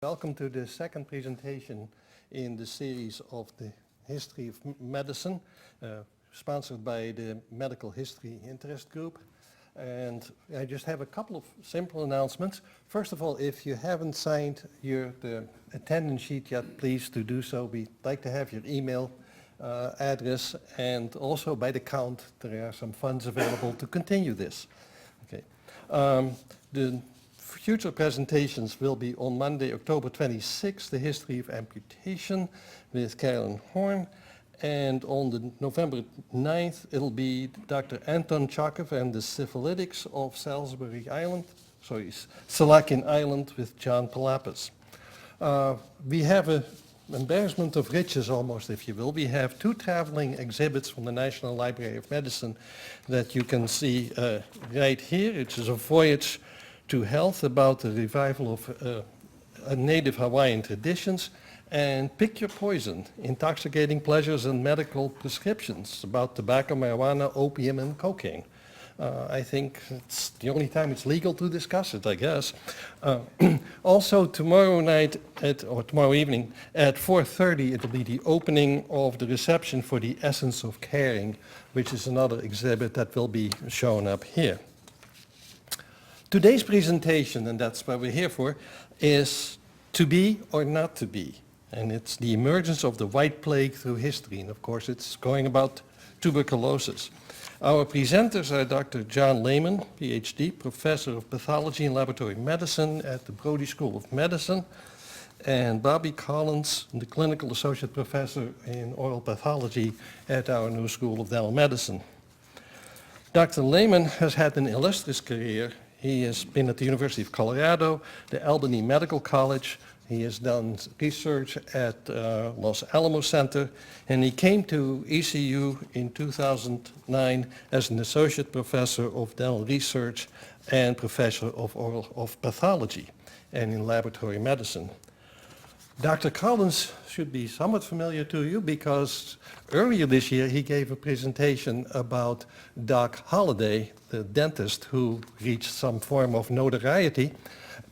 Welcome to the second presentation in the series of the History of Medicine, sponsored by the Medical History Interest Group. And I just have a couple of simple announcements. First of all, if you haven't signed the attendance sheet yet, please do so. We'd like to have your email address, and also by the count, there are some funds available to continue this. Okay. The future presentations will be on Monday, October 26th, the history of amputation with Carolyn Horn. And on the November 9th, it'll be Dr. Anton Chakov and the syphilitics of Salakin Island with John Palapis. We have an embarrassment of riches almost, if you will. We have two traveling exhibits from the National Library of Medicine that you can see right here. It is a voyage to health about the revival of native Hawaiian traditions, and Pick Your Poison, Intoxicating Pleasures and Medical Prescriptions, about tobacco, marijuana, opium, and cocaine. I think it's the only time it's legal to discuss it, I guess. Also tomorrow evening at 4:30, it'll be the opening of the reception for the Essence of Caring, which is another exhibit that will be shown up here. Today's presentation, and that's what we're here for, is to be or not to be. And it's the emergence of the white plague through history. And of course, it's going about tuberculosis. Our presenters are Dr. John Lehman, PhD, Professor of Pathology and Laboratory Medicine at the Brody School of Medicine, and Bobby Collins, the Clinical Associate Professor in Oral Pathology at our new School of Dental Medicine. Dr. Lehman has had an illustrious career. He has been at the University of Colorado, the Albany Medical College. He has done research at Los Alamos Center, and he came to ECU in 2009 as an associate professor of dental research and professor of pathology and in laboratory medicine. Dr. Collins should be somewhat familiar to you because earlier this year he gave a presentation about Doc Holliday, the dentist who reached some form of notoriety.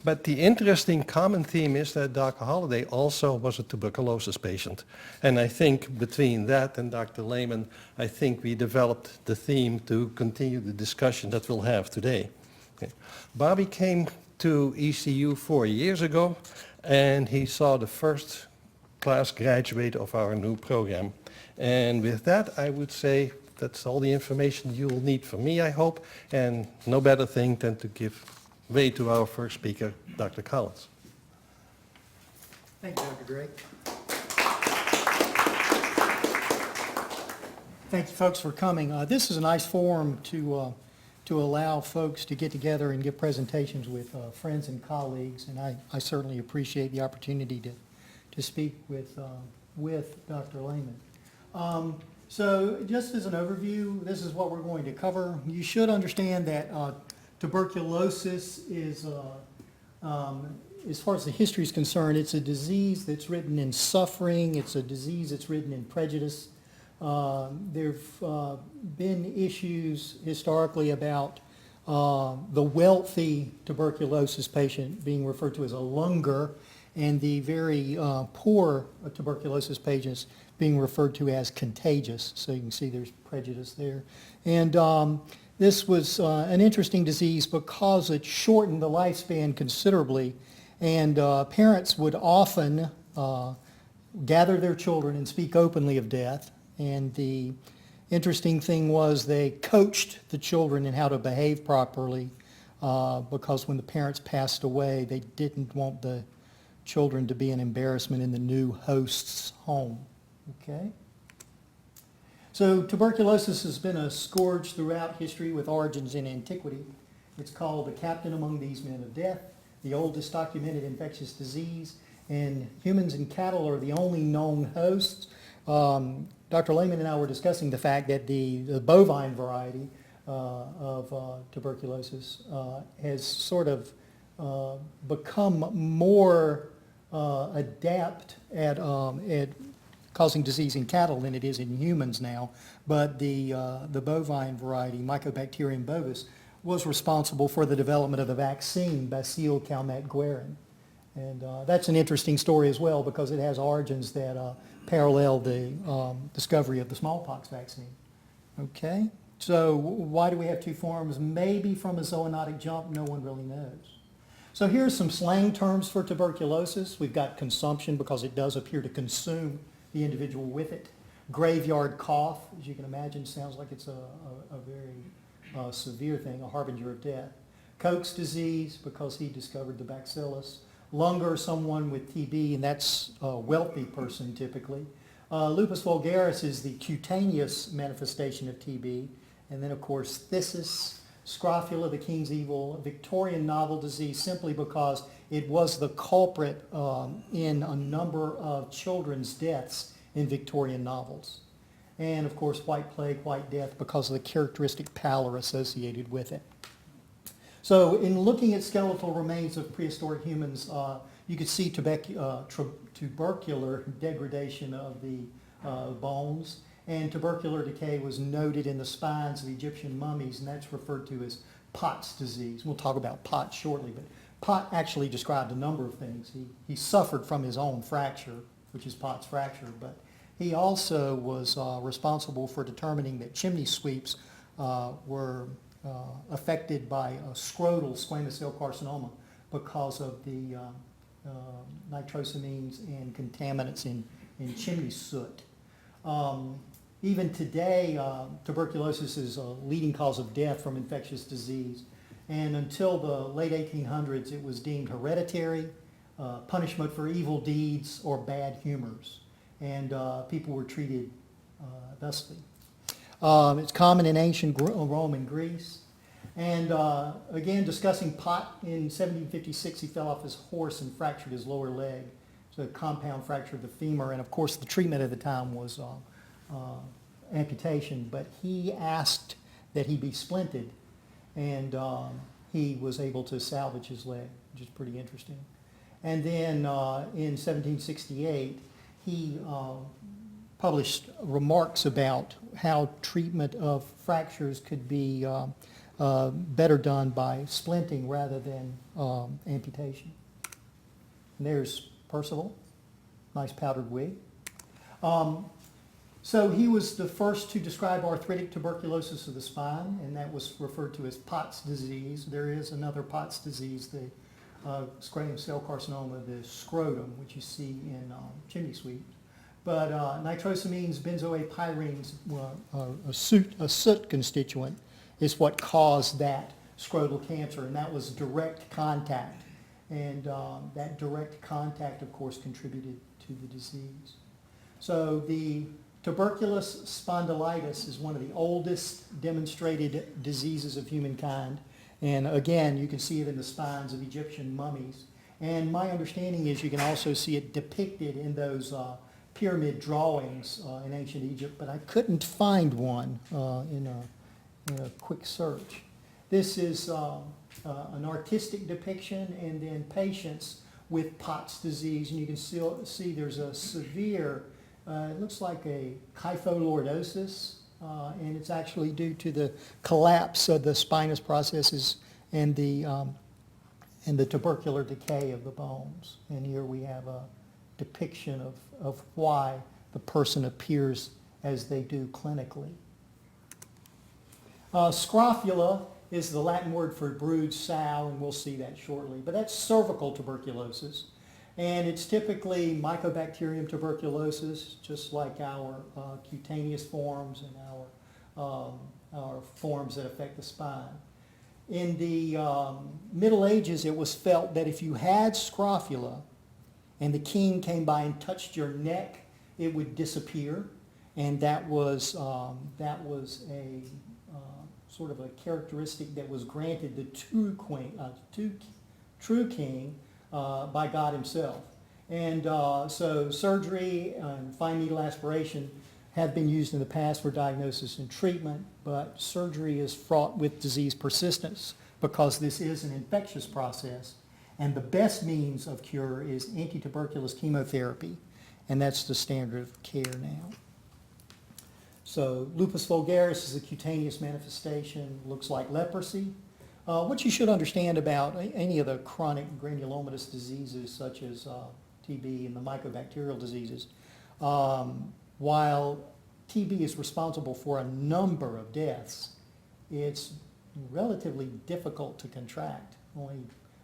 But the interesting common theme is that Dr. Holliday also was a tuberculosis patient. And I think between that and Dr. Lehman, I think we developed the theme to continue the discussion that we'll have today. Okay. Bobby came to ECU 4 years ago, and he saw the first class graduate of our new program. And with that, I would say that's all the information you will need from me, I hope, and no better thing than to give way to our first speaker, Dr. Collins. Thank you, Dr. Gray. Thank you, folks, for coming. This is a nice forum to allow folks to get together and give presentations with friends and colleagues, and I certainly appreciate the opportunity to speak with Dr. Lehman. So just as an overview, this is what we're going to cover. You should understand that tuberculosis is, as far as the history is concerned, it's a disease that's written in suffering. It's a disease that's written in prejudice. There have been issues historically about the wealthy tuberculosis patient being referred to as a lunger, and the very poor tuberculosis patients being referred to as contagious. So you can see there's prejudice there. And this was an interesting disease because it shortened the lifespan considerably, and parents would often gather their children and speak openly of death. And the interesting thing was they coached the children in how to behave properly because when the parents passed away, they didn't want the children to be an embarrassment in the new host's home. Okay? So tuberculosis has been a scourge throughout history with origins in antiquity. It's called the captain among these men of death, the oldest documented infectious disease, and humans and cattle are the only known hosts. Dr. Lehman and I were discussing the fact that the bovine variety of tuberculosis has sort of become more adept at causing disease in cattle than it is in humans now. But the bovine variety, Mycobacterium bovis, was responsible for the development of the vaccine Bacille calmette-guerin. And that's an interesting story as well because it has origins that parallel the discovery of the smallpox vaccine. Okay, so why do we have two forms? Maybe from a zoonotic jump, no one really knows. So here's some slang terms for tuberculosis. We've got consumption because it does appear to consume the individual with it. Graveyard cough, as you can imagine, sounds like it's a very severe thing, a harbinger of death. Koch's disease, because he discovered the bacillus. Lunger, someone with TB, and that's a wealthy person typically. Lupus vulgaris is the cutaneous manifestation of TB. And then, of course, phthisis, scrofula, the king's evil, Victorian novel disease, simply because it was the culprit in a number of children's deaths in Victorian novels. And, of course, white plague, white death, because of the characteristic pallor associated with it. So in looking at skeletal remains of prehistoric humans, you could see tubercular degradation of the bones, and tubercular decay was noted in the spines of Egyptian mummies, and that's referred to as Pott's disease. We'll talk about Pott shortly, but Pott actually described a number of things. He suffered from his own fracture, which is Pott's fracture, but he also was responsible for determining that chimney sweeps were affected by a scrotal squamous cell carcinoma because of the nitrosamines and contaminants in chimney soot. Even today, tuberculosis is a leading cause of death from infectious disease. And until the late 1800s, it was deemed hereditary, punishment for evil deeds, or bad humors. And people were treated thusly. It's common in ancient Rome and Greece. And again, discussing Pott, in 1756, he fell off his horse and fractured his lower leg. It's a compound fracture of the femur. And of course, the treatment at the time was amputation. But he asked that he be splinted. And he was able to salvage his leg, which is pretty interesting. And then in 1768, he published remarks about how treatment of fractures could be better done by splinting rather than amputation. And there's Percival, nice powdered wig. So he was the first to describe arthritic tuberculosis of the spine, and that was referred to as Pott's disease. There is another Pott's disease, the squamous cell carcinoma, the scrotum, which you see in chimney sweeps. But nitrosamines, benzoapyrines, a soot constituent, is what caused that scrotal cancer, and that was direct contact. And that direct contact, of course, contributed to the disease. So the tuberculous spondylitis is one of the oldest demonstrated diseases of humankind. And again, you can see it in the spines of Egyptian mummies. And my understanding is you can also see it depicted in those pyramid drawings in ancient Egypt, but I couldn't find one in a quick search. This is an artistic depiction, and then patients with Pott's disease, and you can still see there's a severe, it looks like a kypholordosis, and it's actually due to the collapse of the spinous processes and the tubercular decay of the bones. And here we have a depiction of why the person appears as they do clinically. Scrofula is the Latin word for brood sow, and we'll see that shortly. But that's cervical tuberculosis. And it's typically Mycobacterium tuberculosis, just like our cutaneous forms and our forms that affect the spine. In the Middle Ages, it was felt that if you had scrofula and the king came by and touched your neck, it would disappear. And that was a sort of a characteristic that was granted the true king by God himself. And so surgery and fine needle aspiration have been used in the past for diagnosis and treatment, but surgery is fraught with disease persistence because this is an infectious process. And the best means of cure is anti-tuberculous chemotherapy, and that's the standard of care now. So lupus vulgaris is a cutaneous manifestation, looks like leprosy. What you should understand about any of the chronic granulomatous diseases such as TB and the mycobacterial diseases, while TB is responsible for a number of deaths, it's relatively difficult to contract. Only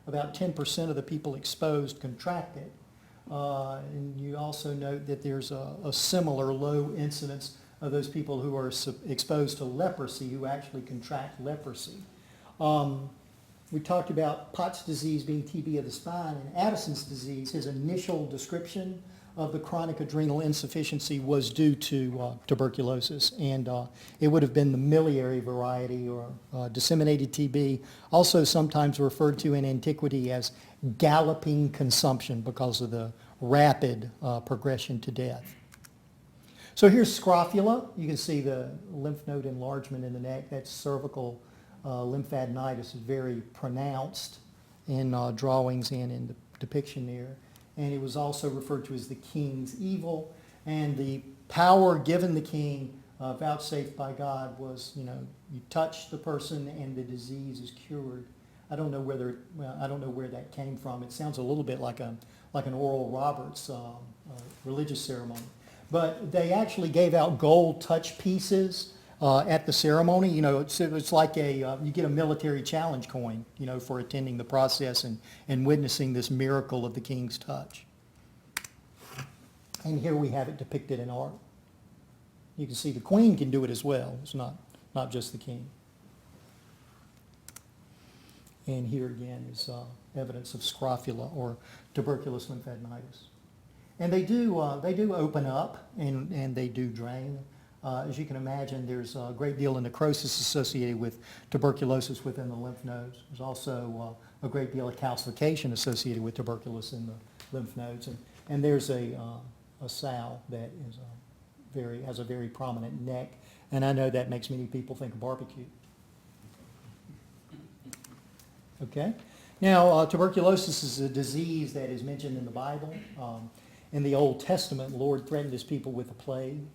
about 10% of the people exposed contract it. And you also note that there's a similar low incidence of those people who are exposed to leprosy who actually contract leprosy. We talked about Pott's disease being TB of the spine, and Addison's disease, his initial description of the chronic adrenal insufficiency was due to tuberculosis, and it would have been the miliary variety or disseminated TB, also sometimes referred to in antiquity as galloping consumption because of the rapid progression to death. So here's scrofula. You can see the lymph node enlargement in the neck. That's cervical lymphadenitis. Is very pronounced in drawings and in the depiction there. And it was also referred to as the king's evil. And the power given the king, vouchsafed by God, was, you touch the person and the disease is cured. I don't know where that came from. It sounds a little bit like an Oral Roberts religious ceremony. But they actually gave out gold touch pieces at the ceremony. It's like you get a military challenge coin, for attending the process and witnessing this miracle of the king's touch. And here we have it depicted in art. You can see the queen can do it as well. It's not just the king. And here again is evidence of scrofula or tuberculous lymphadenitis. And they do open up and they do drain. As you can imagine, there's a great deal of necrosis associated with tuberculosis within the lymph nodes. There's also a great deal of calcification associated with tuberculosis in the lymph nodes. And there's a sow that has a very prominent neck. And I know that makes many people think of barbecue. Okay? Now, tuberculosis is a disease that is mentioned in the Bible. In the Old Testament, the Lord threatened his people with a plague.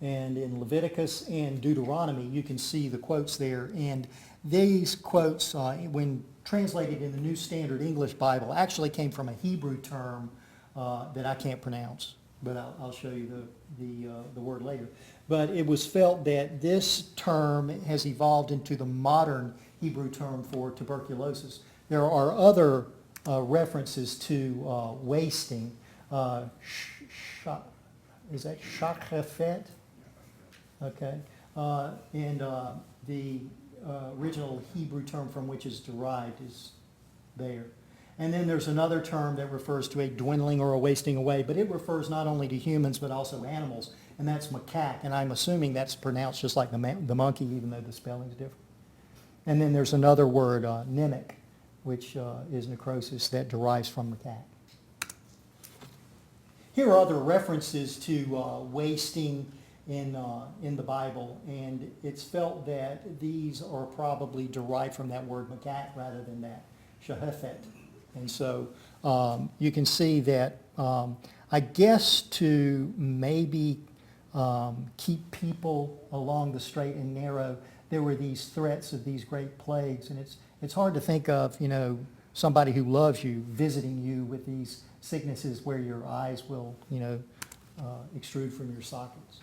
And in Leviticus and Deuteronomy, you can see the quotes there. And these quotes, when translated in the New Standard English Bible, actually came from a Hebrew term that I can't pronounce, but I'll show you the word later. But it was felt that this term has evolved into the modern Hebrew term for tuberculosis. There are other references to wasting. Is that shachafet? Okay. And the original Hebrew term from which it's derived is there. And then there's another term that refers to a dwindling or a wasting away, but it refers not only to humans but also animals, and that's macaque. And I'm assuming that's pronounced just like the monkey, even though the spelling's different. And then there's another word, mnemic, which is necrosis that derives from macaque. Here are other references to wasting in the Bible, and it's felt that these are probably derived from that word macaque rather than that shahephet. And so you can see that, I guess to maybe keep people along the straight and narrow, there were these threats of these great plagues, and it's hard to think of, somebody who loves you visiting you with these sicknesses where your eyes will, extrude from your sockets.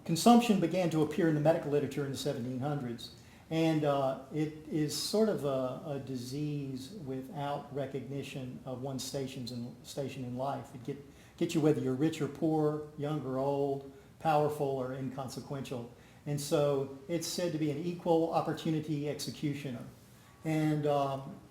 Consumption began to appear in the medical literature in the 1700s, and it is sort of a disease without recognition of one's station in life. It gets you whether you're rich or poor, young or old, powerful or inconsequential. And so it's said to be an equal opportunity executioner. And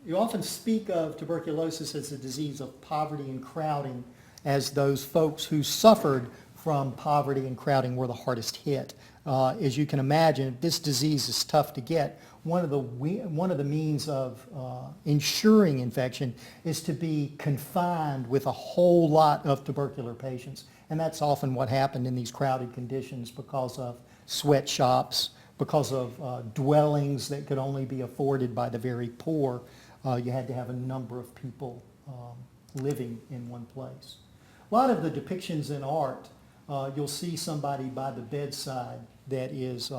you often speak of tuberculosis as a disease of poverty and crowding, as those folks who suffered from poverty and crowding were the hardest hit. As you can imagine, this disease is tough to get. One of the means of ensuring infection is to be confined with a whole lot of tubercular patients. And that's often what happened in these crowded conditions because of sweatshops, because of dwellings that could only be afforded by the very poor. You had to have a number of people living in one place. A lot of the depictions in art, you'll see somebody by the bedside that is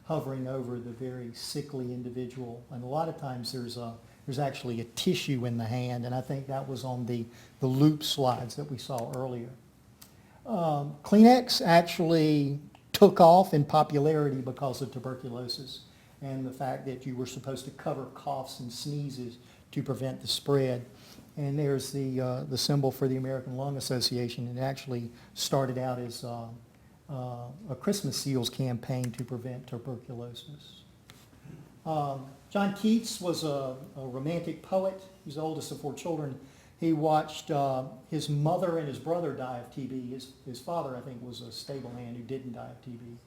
hovering over the very sickly individual. And a lot of times there's actually a tissue in the hand, and I think that was on the loop slides that we saw earlier. Kleenex actually took off in popularity because of tuberculosis and the fact that you were supposed to cover coughs and sneezes to prevent the spread. And there's the symbol for the American Lung Association. It actually started out as a Christmas seals campaign to prevent tuberculosis. John Keats was a romantic poet. He's the oldest of 4 children. He watched his mother and his brother die of TB. His father, I think, was a stable hand who didn't die of TB.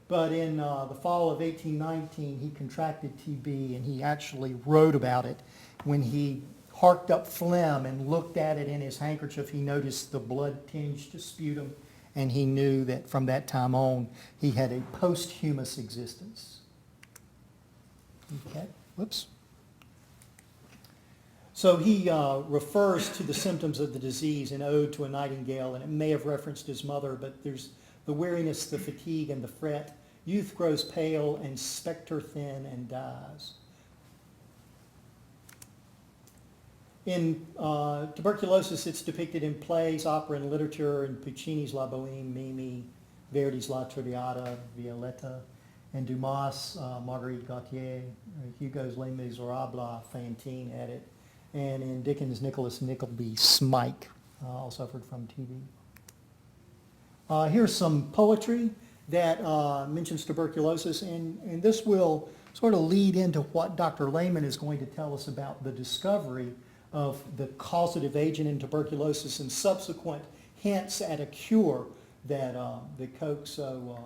But in the fall of 1819, he contracted TB, and he actually wrote about it. When he harked up phlegm and looked at it in his handkerchief, he noticed the blood-tinged sputum, and he knew that from that time on, he had a posthumous existence. Okay, whoops. So he refers to the symptoms of the disease in Ode to a Nightingale, and it may have referenced his mother, but there's the weariness, the fatigue, and the fret. Youth grows pale and spectre thin and dies. In tuberculosis, it's depicted in plays, opera, and literature, in Puccini's La Bohème, Mimi, Verdi's La Traviata, Violetta, and Dumas' Marguerite Gautier, Hugo's Les Miserables, Fantine at it, and in Dickens' Nicholas Nickleby, Smike, all suffered from TB. Here's some poetry that mentions tuberculosis, and this will sort of lead into what Dr. Lehman is going to tell us about the discovery of the causative agent in tuberculosis and subsequent hints at a cure that Koch so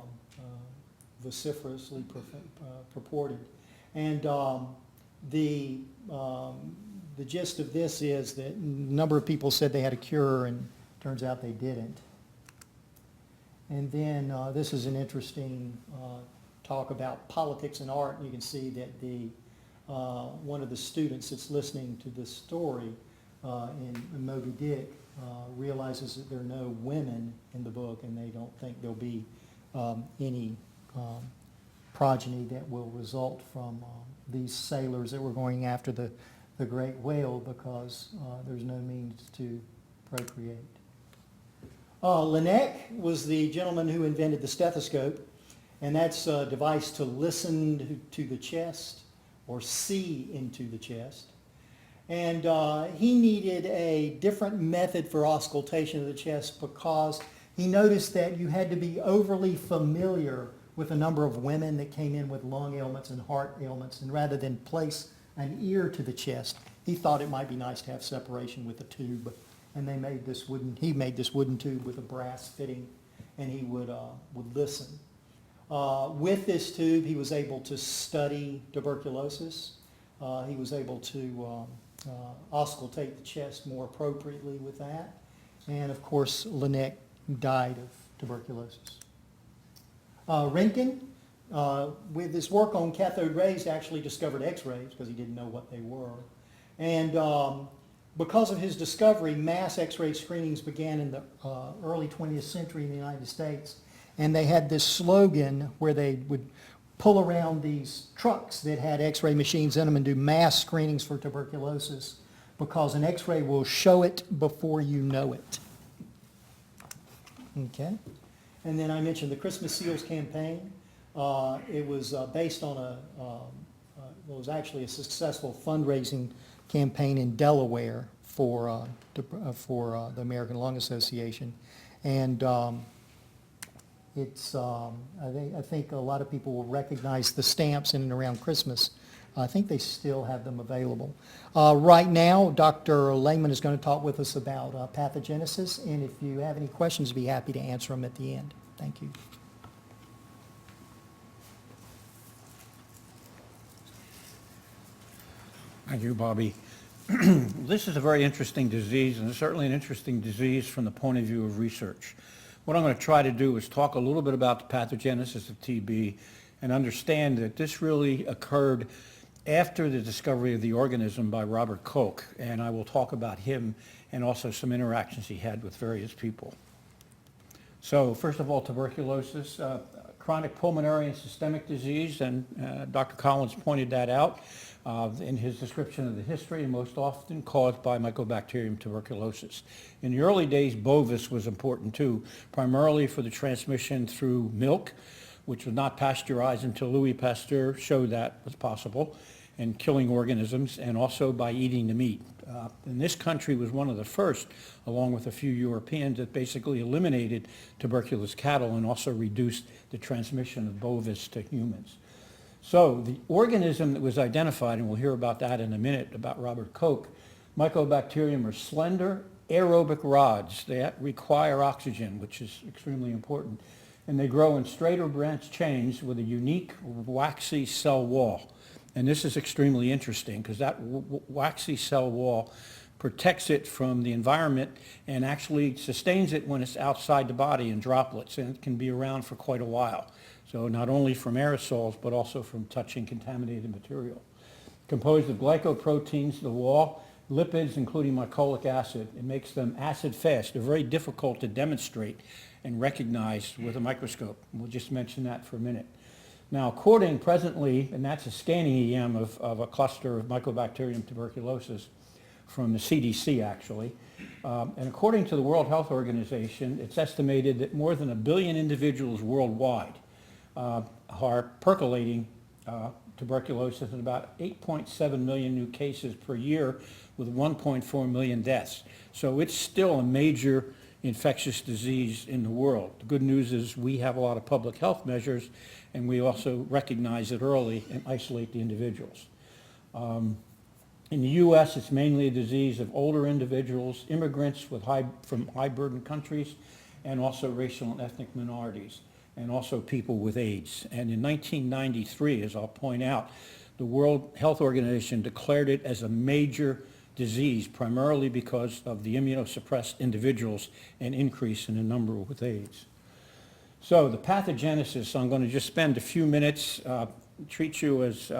vociferously purported. And the gist of this is that a number of people said they had a cure, and turns out they didn't. And then this is an interesting talk about politics and art, and you can see that the one of the students that's listening to this story in Moby Dick realizes that there are no women in the book, and they don't think there'll be any progeny that will result from these sailors that were going after the great whale, because there's no means to procreate. Laennec was the gentleman who invented the stethoscope, and that's a device to listen to the chest or see into the chest. And he needed a different method for auscultation of the chest because he noticed that you had to be overly familiar with a number of women that came in with lung ailments and heart ailments, and rather than place an ear to the chest, he thought it might be nice to have separation with a tube. And he made this wooden tube with a brass fitting, and he would listen. With this tube, he was able to study tuberculosis. He was able to auscultate the chest more appropriately with that. And of course, Laennec died of tuberculosis. Röntgen, with his work on cathode rays, actually discovered X-rays because he didn't know what they were. And because of his discovery, mass X-ray screenings began in the early 20th century in the United States. And they had this slogan where they would pull around these trucks that had X-ray machines in them and do mass screenings for tuberculosis, because an X-ray will show it before you know it. Okay. And then I mentioned the Christmas Seals campaign. It was based on it was actually a successful fundraising campaign in Delaware for the American Lung Association. And I think a lot of people will recognize the stamps in and around Christmas. I think they still have them available. Right now, Dr. Lehman is going to talk with us about pathogenesis, and if you have any questions, I'd be happy to answer them at the end. Thank you. Thank you, Bobby. This is a very interesting disease, and it's certainly an interesting disease from the point of view of research. What I'm going to try to do is talk a little bit about the pathogenesis of TB and understand that this really occurred after the discovery of the organism by Robert Koch, and I will talk about him and also some interactions he had with various people. So first of all, tuberculosis chronic pulmonary and systemic disease, and Dr. Collins pointed that out in his description of the history, and most often caused by Mycobacterium tuberculosis. In the early days, bovis was important too, primarily for the transmission through milk, which was not pasteurized until Louis Pasteur showed that was possible, and killing organisms, and also by eating the meat. And this country was one of the first, along with a few Europeans, that basically eliminated tuberculous cattle and also reduced the transmission of bovis to humans. So the organism that was identified, and we'll hear about that in a minute, about Robert Koch, Mycobacterium are slender aerobic rods. They require oxygen, which is extremely important. And they grow in straight or branched chains with a unique waxy cell wall. And this is extremely interesting because that waxy cell wall protects it from the environment and actually sustains it when it's outside the body in droplets, and it can be around for quite a while. So not only from aerosols, but also from touching contaminated material. Composed of glycoproteins, the wall, lipids, including mycolic acid. It makes them acid-fast. They're very difficult to demonstrate and recognize with a microscope. We'll just mention that for a minute. Now, according presently, and that's a scanning EM of a cluster of Mycobacterium tuberculosis from the CDC actually, and according to the World Health Organization, it's estimated that more than 1 billion individuals worldwide are percolating tuberculosis, and about 8.7 million new cases per year with 1.4 million deaths. So it's still a major infectious disease in the world. The good news is we have a lot of public health measures, and we also recognize it early and isolate the individuals. In the U.S., it's mainly a disease of older individuals, immigrants from high-burden countries, and also racial and ethnic minorities, and also people with AIDS. And in 1993, as I'll point out, the World Health Organization declared it as a major disease, primarily because of the immunosuppressed individuals and increase in the number with AIDS. So the pathogenesis, I'm going to just spend a few minutes, treat you as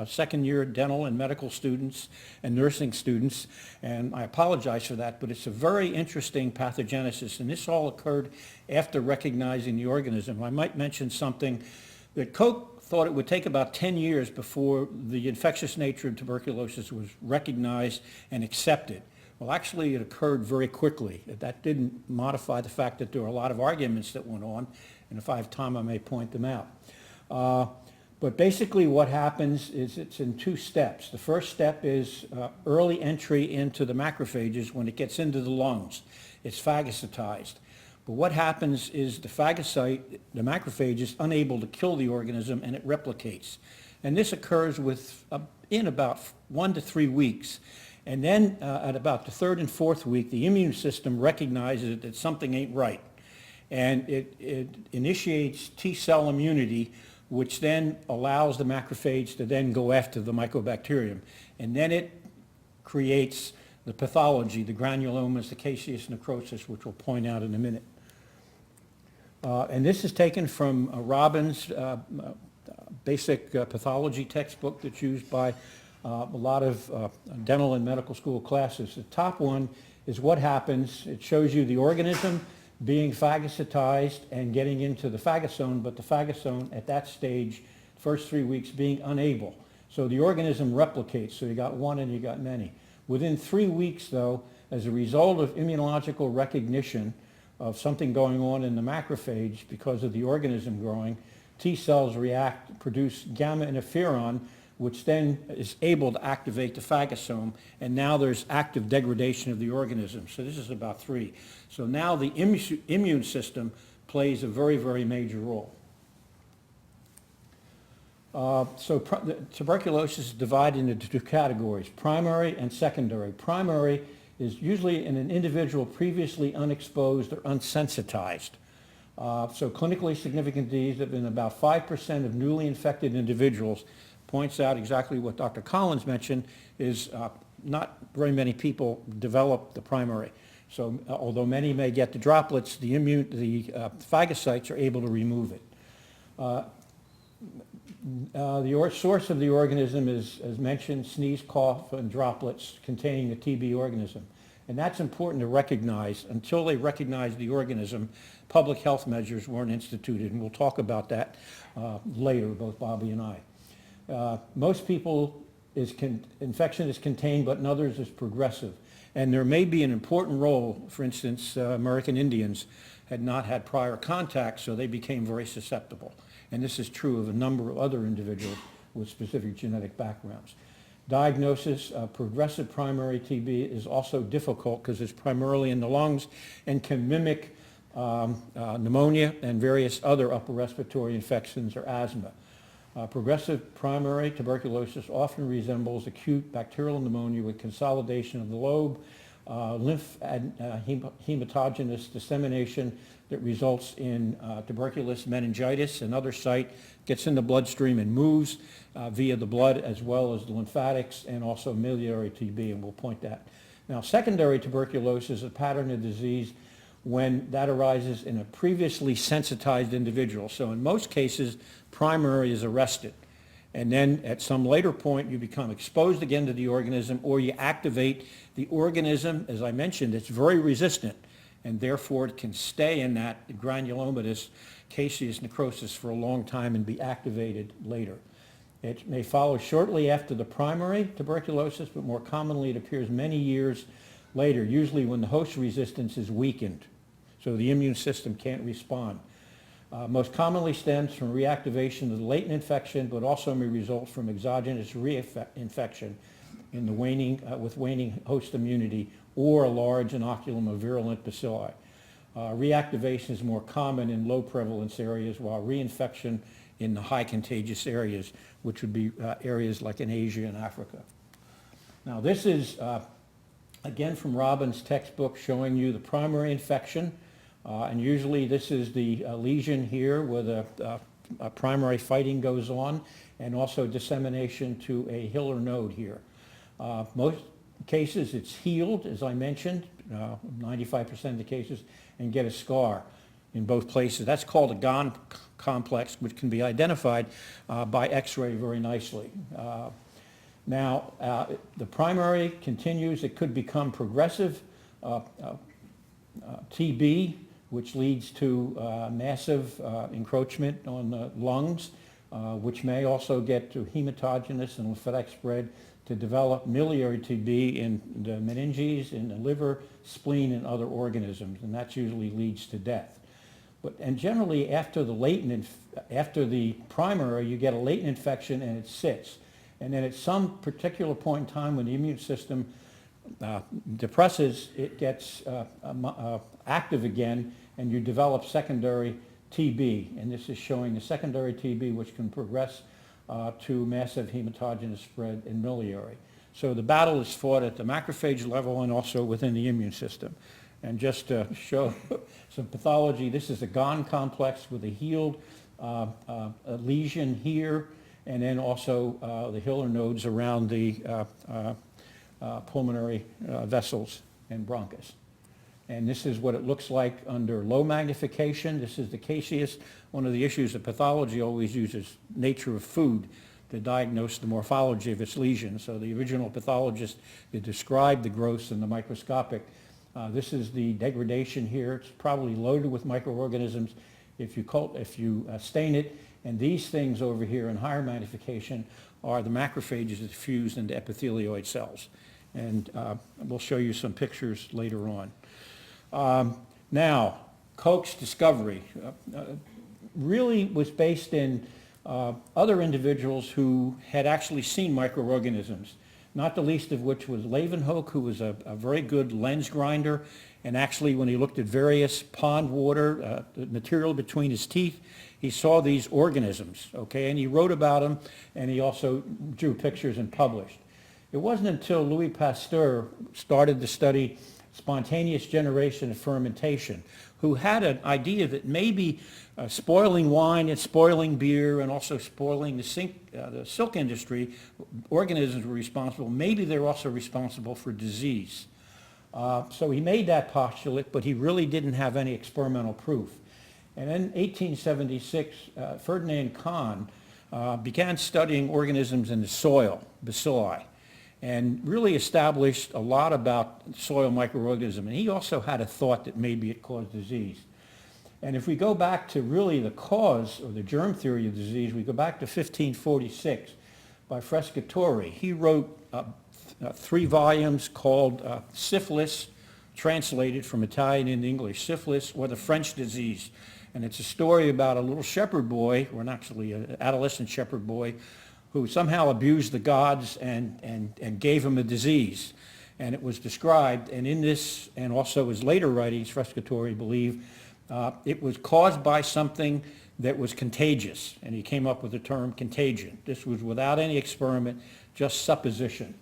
second year dental and medical students and nursing students, and I apologize for that, but it's a very interesting pathogenesis, and this all occurred after recognizing the organism. I might mention something that Koch thought it would take about 10 years before the infectious nature of tuberculosis was recognized and accepted. Well, actually, it occurred very quickly. That didn't modify the fact that there were a lot of arguments that went on, and if I have time, I may point them out. But basically what happens is it's in 2 steps. The first step is early entry into the macrophages when it gets into the lungs. It's phagocytized. But what happens is the phagocyte, the macrophage, is unable to kill the organism, and it replicates. And this occurs in about 1 to 3 weeks. And then at about the 3rd and 4th week, the immune system recognizes that something ain't right. And it initiates T-cell immunity, which then allows the macrophage to then go after the mycobacterium. And then it creates the pathology, the granulomas, the caseous necrosis, which we'll point out in a minute. And this is taken from Robbins' basic pathology textbook that's used by a lot of dental and medical school classes. The top one is what happens. It shows you the organism being phagocytized and getting into the phagosome, but the phagosome at that stage, first 3 weeks, being unable. So the organism replicates, so you got one and you got many. Within 3 weeks, though, as a result of immunological recognition of something going on in the macrophage because of the organism growing, T cells react, produce gamma interferon, which then is able to activate the phagosome, and now there's active degradation of the organism. So this is about 3. So now the immune system plays a very, very major role. Tuberculosis is divided into 2 categories, primary and secondary. Primary is usually in an individual previously unexposed or unsensitized. So clinically significant disease in about 5% of newly infected individuals, points out exactly what Dr. Collins mentioned, is not very many people develop the primary. So although many may get the droplets, the phagocytes are able to remove it. The source of the organism is, as mentioned, sneeze, cough, and droplets containing the TB organism. And that's important to recognize. Until they recognized the organism, public health measures weren't instituted, and we'll talk about that later, both Bobby and I. Most people, infection is contained, but in others is progressive. And there may be an important role, for instance, American Indians had not had prior contact, so they became very susceptible. And this is true of a number of other individuals with specific genetic backgrounds. Diagnosis of progressive primary TB is also difficult because it's primarily in the lungs and can mimic pneumonia and various other upper respiratory infections or asthma. Progressive primary tuberculosis often resembles acute bacterial pneumonia with consolidation of the lobe, hematogenous dissemination that results in tuberculous meningitis. Another site gets in the bloodstream and moves via the blood as well as the lymphatics, and also miliary TB, and we'll point that. Now, secondary tuberculosis is a pattern of disease when that arises in a previously sensitized individual. So in most cases, primary is arrested. And then at some later point, you become exposed again to the organism, or you activate the organism. As I mentioned, it's very resistant, and therefore it can stay in that granulomatous caseous necrosis for a long time and be activated later. It may follow shortly after the primary tuberculosis, but more commonly it appears many years later, usually when the host resistance is weakened, so the immune system can't respond. Most commonly stems from reactivation of the latent infection, but also may result from exogenous reinfection in the with waning host immunity, or a large inoculum of virulent bacilli. Reactivation is more common in low prevalence areas, while reinfection in the high contagious areas, which would be areas like in Asia and Africa. Now, this is again from Robbins' textbook, showing you the primary infection. And usually this is the lesion here where the primary fighting goes on, and also dissemination to a hill or node here. Most cases it's healed, as I mentioned, 95% of the cases, and get a scar in both places. That's called a Gone complex, which can be identified by X-ray very nicely. Now, the primary continues. It could become progressive TB, which leads to massive encroachment on the lungs, which may also get to hematogenous and lymphatic spread to develop miliary TB in the meninges, in the liver, spleen, and other organisms, and that usually leads to death. And generally, after the primary, you get a latent infection and it sits. And then at some particular point in time when the immune system depresses, it gets active again, and you develop secondary TB. And this is showing the secondary TB, which can progress to massive hematogenous spread in miliary. So the battle is fought at the macrophage level and also within the immune system. And just to show some pathology, this is a Gone complex with a healed lesion here, and then also the hilar nodes around the pulmonary vessels and bronchus. And this is what it looks like under low magnification. This is the caseous. One of the issues that pathology always uses nature of food to diagnose the morphology of its lesion. So the original pathologist that described the growths in the microscopic. This is the degradation here. It's probably loaded with microorganisms if you stain it. And these things over here in higher magnification are the macrophages that fuse into epithelioid cells. And we'll show you some pictures later on. Now, Koch's discovery really was based in other individuals who had actually seen microorganisms, not the least of which was Leeuwenhoek, who was a very good lens grinder. And actually, when he looked at various pond water, the material between his teeth, he saw these organisms, okay? And he wrote about them, and he also drew pictures and published. It wasn't until Louis Pasteur started to study spontaneous generation and fermentation, who had an idea that maybe spoiling wine and spoiling beer and also spoiling the silk industry, organisms were responsible. Maybe they're also responsible for disease. So he made that postulate, but he really didn't have any experimental proof. And in 1876, Ferdinand Kahn began studying organisms in the soil, bacilli. and really established a lot about soil microorganism. And he also had a thought that maybe it caused disease. And if we go back to really the cause or the germ theory of disease, we go back to 1546 by Frescatori. He wrote 3 volumes called Syphilis, translated from Italian into English, Syphilis or the French disease. And it's a story about a little shepherd boy, or actually an adolescent shepherd boy, who somehow abused the gods and gave him a disease. And it was described, and in this, and also his later writings, Frescatori believed, it was caused by something that was contagious, and he came up with the term contagion. This was without any experiment, just supposition.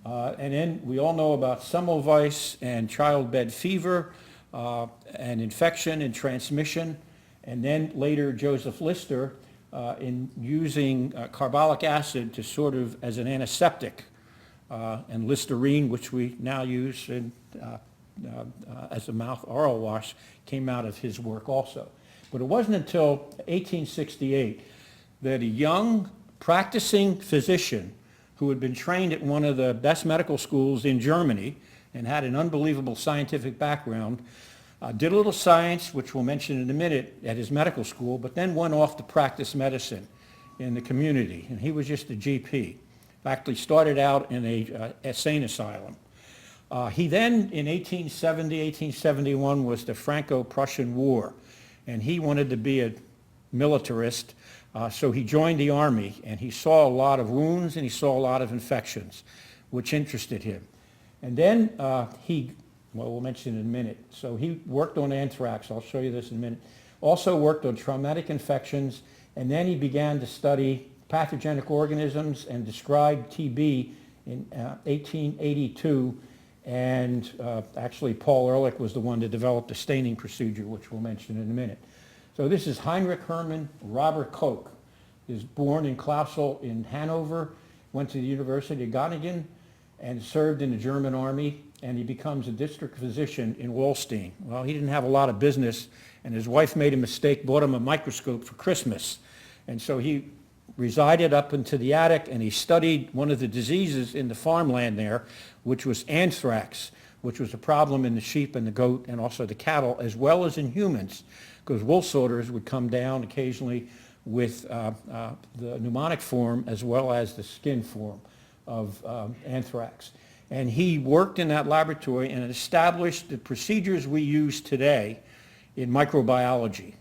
And then we all know about Semmelweis and childbed fever, and infection and transmission, and then later Joseph Lister in using carbolic acid to sort of as an antiseptic, and Listerine, which we now use in, as a mouth oral wash, came out of his work also. But it wasn't until 1868 that a young practicing physician who had been trained at one of the best medical schools in Germany and had an unbelievable scientific background, did a little science, which we'll mention in a minute, at his medical school, but then went off to practice medicine in the community. And he was just a GP. In fact, he started out in a insane asylum. He then, in 1870, 1871, was the Franco-Prussian War, and he wanted to be a militarist, so he joined the army, and he saw a lot of wounds and he saw a lot of infections, which interested him. And then we'll mention in a minute. So he worked on anthrax. I'll show you this in a minute. Also worked on traumatic infections, and then he began to study pathogenic organisms and described TB in 1882. And actually, Paul Ehrlich was the one that developed the staining procedure, which we'll mention in a minute. So this is Heinrich Hermann Robert Koch. He was born in Clausel in Hanover, went to the University of Göttingen, and served in the German army, and he becomes a district physician in Wolstein. Well, he didn't have a lot of business, and his wife made a mistake, bought him a microscope for Christmas. And so he resided up into the attic, and he studied one of the diseases in the farmland there, which was anthrax, which was a problem in the sheep and the goat and also the cattle, as well as in humans, because wool sorters would come down occasionally with the pneumonic form as well as the skin form of anthrax. And he worked in that laboratory and established the procedures we use today in microbiology,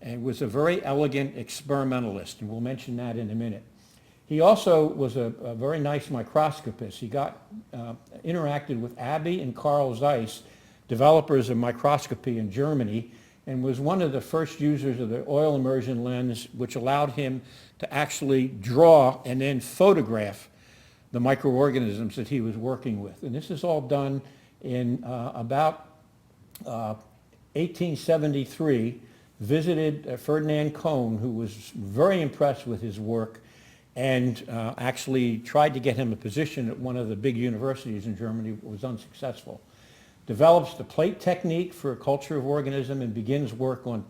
and was a very elegant experimentalist, and we'll mention that in a minute. He also was a very nice microscopist. He interacted with Abbe and Carl Zeiss, developers of microscopy in Germany, and was one of the first users of the oil immersion lens, which allowed him to actually draw and then photograph the microorganisms that he was working with. And this is all done in about 1873, visited Ferdinand Kohn, who was very impressed with his work, and actually tried to get him a position at one of the big universities in Germany, but was unsuccessful. Develops the plate technique for culture of organism and begins work on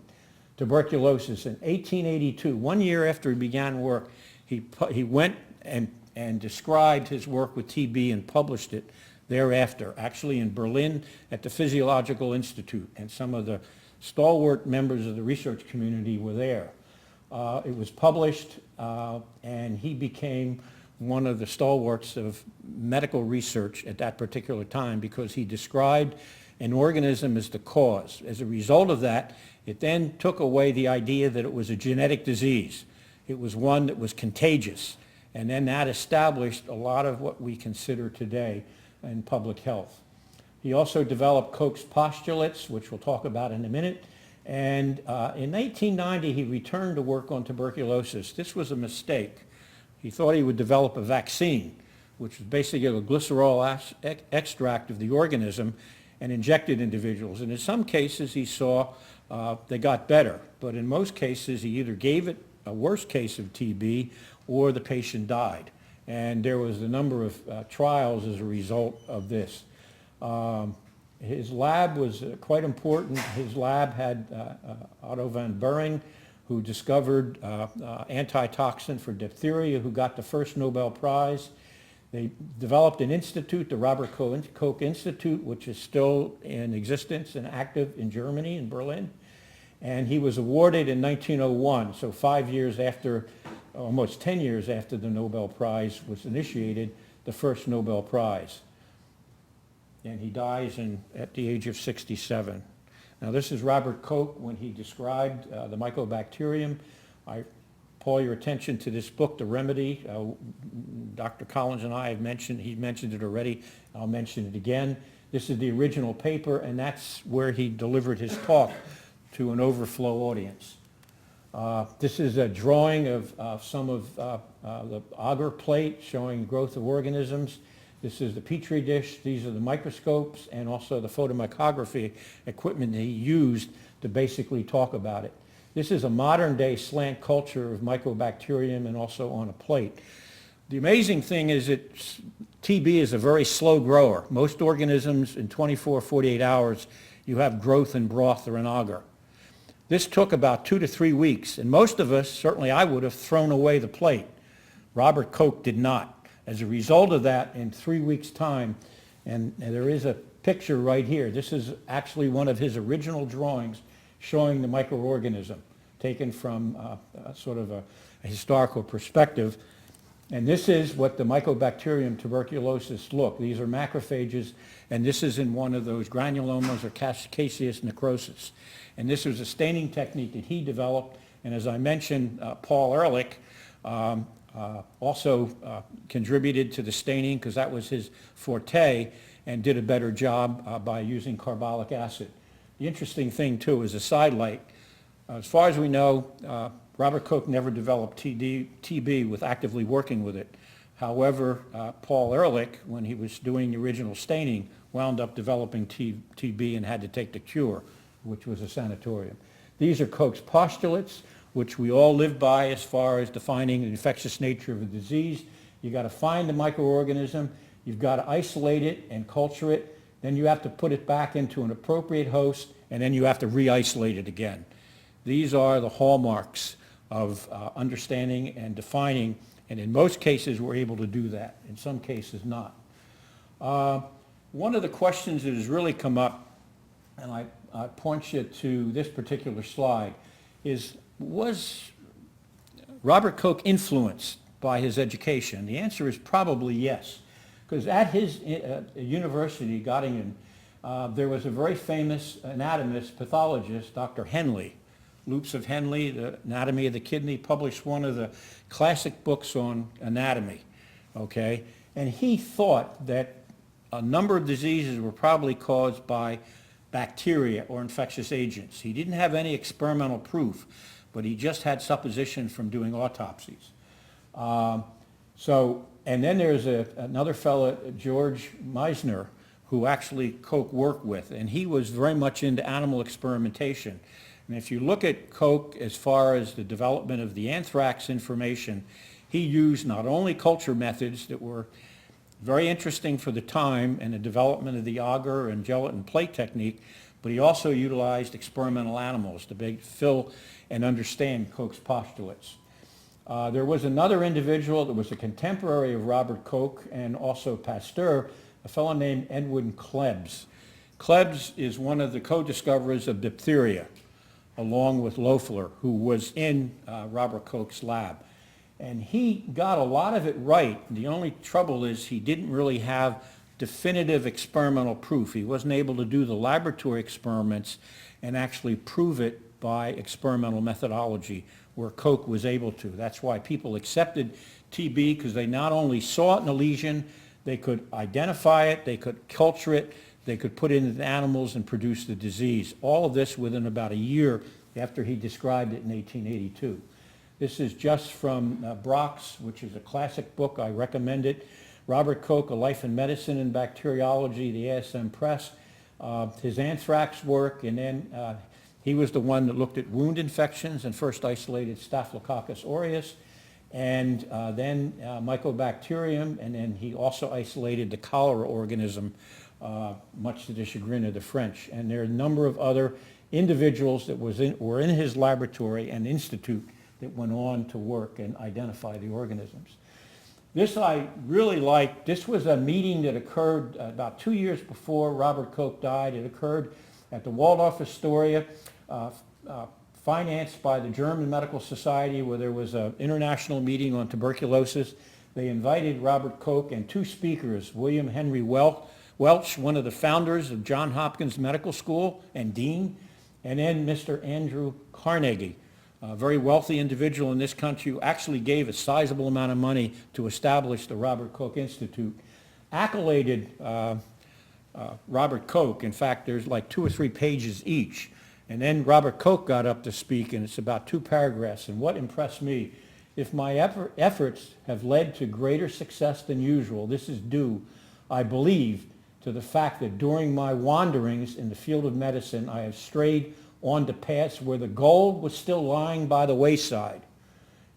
tuberculosis in 1882. 1 year after he began work, he went and described his work with TB and published it thereafter, actually in Berlin at the Physiological Institute, and some of the stalwart members of the research community were there. It was published, and he became one of the stalwarts of medical research at that particular time because he described an organism as the cause. As a result of that, it then took away the idea that it was a genetic disease. It was one that was contagious, and then that established a lot of what we consider today in public health. He also developed Koch's postulates, which we'll talk about in a minute. And in 1890, he returned to work on tuberculosis. This was a mistake. He thought he would develop a vaccine, which was basically a glycerol extract of the organism and injected individuals. And in some cases, he saw they got better. But in most cases, he either gave it a worse case of TB or the patient died. And there was a number of trials as a result of this. His lab was quite important. His lab had Otto von Behring, who discovered antitoxin for diphtheria, who got the first Nobel Prize. They developed an institute, the Robert Koch Institute, which is still in existence and active in Germany, in Berlin. And he was awarded in 1901, so 5 years after, almost 10 years after the Nobel Prize was initiated, the first Nobel Prize. And he dies at the age of 67. Now this is Robert Koch when he described the mycobacterium. I call your attention to this book, The Remedy. Dr. Collins and I have mentioned, he mentioned it already, I'll mention it again. This is the original paper, and that's where he delivered his talk to an overflow audience. This is a drawing of some of the agar plate showing growth of organisms. This is the Petri dish. These are the microscopes and also the photomicrography equipment that he used to basically talk about it. This is a modern day slant culture of mycobacterium and also on a plate. The amazing thing is that TB is a very slow grower. Most organisms in 24, 48 hours, you have growth in broth or in agar. This took about 2 to 3 weeks, and most of us, certainly I would have thrown away the plate. Robert Koch did not. As a result of that, in 3 weeks' time, and there is a picture right here. This is actually one of his original drawings showing the microorganism, taken from sort of a historical perspective. And this is what the Mycobacterium tuberculosis look. These are macrophages, and this is in one of those granulomas or caseous necrosis. And this was a staining technique that he developed, and as I mentioned, Paul Ehrlich also contributed to the staining because that was his forte and did a better job by using carbolic acid. The interesting thing, too, is a sidelight. As far as we know, Robert Koch never developed TB with actively working with it. However, Paul Ehrlich, when he was doing the original staining, wound up developing TB and had to take the cure, which was a sanatorium. These are Koch's postulates, which we all live by as far as defining the infectious nature of a disease. You've got to find the microorganism, you've got to isolate it and culture it, then you have to put it back into an appropriate host, and then you have to re-isolate it again. These are the hallmarks of understanding and defining, and in most cases we're able to do that, in some cases not. One of the questions that has really come up, and I point you to this particular slide, is was Robert Koch influenced by his education? The answer is probably yes, because at his university, Göttingen, there was a very famous anatomist, pathologist, Dr. Henle. Loops of Henle, The Anatomy of the Kidney, published one of the classic books on anatomy, okay? And he thought that a number of diseases were probably caused by bacteria or infectious agents. He didn't have any experimental proof, but he just had supposition from doing autopsies. And then there's another fellow, George Meisner, who actually Koch worked with, and he was very much into animal experimentation. And if you look at Koch as far as the development of the anthrax information, he used not only culture methods that were very interesting for the time and the development of the agar and gelatin plate technique, but he also utilized experimental animals to fill and understand Koch's postulates. There was another individual that was a contemporary of Robert Koch and also Pasteur, a fellow named Edwin Klebs. Klebs is one of the co-discoverers of diphtheria, along with Loeffler, who was in Robert Koch's lab. And he got a lot of it right. The only trouble is he didn't really have definitive experimental proof. He wasn't able to do the laboratory experiments and actually prove it by experimental methodology, where Koch was able to. That's why people accepted TB, because they not only saw it in a lesion, they could identify it, they could culture it, they could put it into animals and produce the disease. All of this within about a year after he described it in 1882. This is just from Brock's, which is a classic book. I recommend it. Robert Koch, A Life in Medicine and Bacteriology, the ASM Press. His anthrax work, and then he was the one that looked at wound infections and first isolated Staphylococcus aureus, and then Mycobacterium, and then he also isolated the cholera organism, much to the chagrin of the French. And there are a number of other individuals that were in his laboratory and institute that went on to work and identify the organisms. This I really liked. This was a meeting that occurred about 2 years before Robert Koch died. It occurred at the Waldorf Astoria, financed by the German Medical Society, where there was an international meeting on tuberculosis. They invited Robert Koch and 2 speakers, William Henry Welch, one of the founders of Johns Hopkins Medical School and dean, and then Mr. Andrew Carnegie, a very wealthy individual in this country who actually gave a sizable amount of money to establish the Robert Koch Institute, accoladed Robert Koch. In fact, there's like 2 or 3 pages each. And then Robert Koch got up to speak, and it's about 2 paragraphs. And what impressed me, if my efforts have led to greater success than usual, this is due, I believe, to the fact that during my wanderings in the field of medicine, I have strayed onto paths where the gold was still lying by the wayside.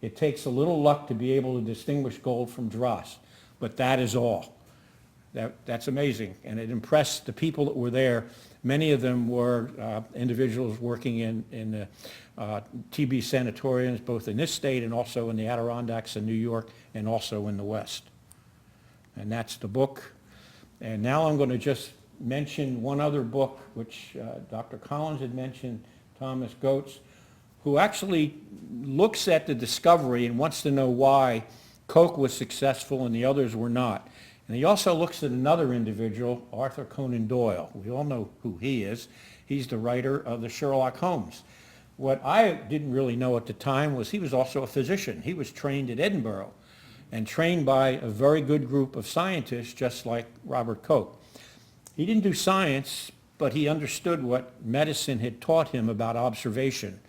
It takes a little luck to be able to distinguish gold from dross, but that is all. That's amazing, and it impressed the people that were there. Many of them were individuals working in the TB sanatoriums, both in this state and also in the Adirondacks in New York and also in the West. And that's the book. And now I'm going to just mention one other book, which Dr. Collins had mentioned, Thomas Goetz, who actually looks at the discovery and wants to know why Koch was successful and the others were not. And he also looks at another individual, Arthur Conan Doyle. We all know who he is. He's the writer of the Sherlock Holmes. What I didn't really know at the time was he was also a physician. He was trained at Edinburgh and trained by a very good group of scientists, just like Robert Koch. He didn't do science, but he understood what medicine had taught him about observation.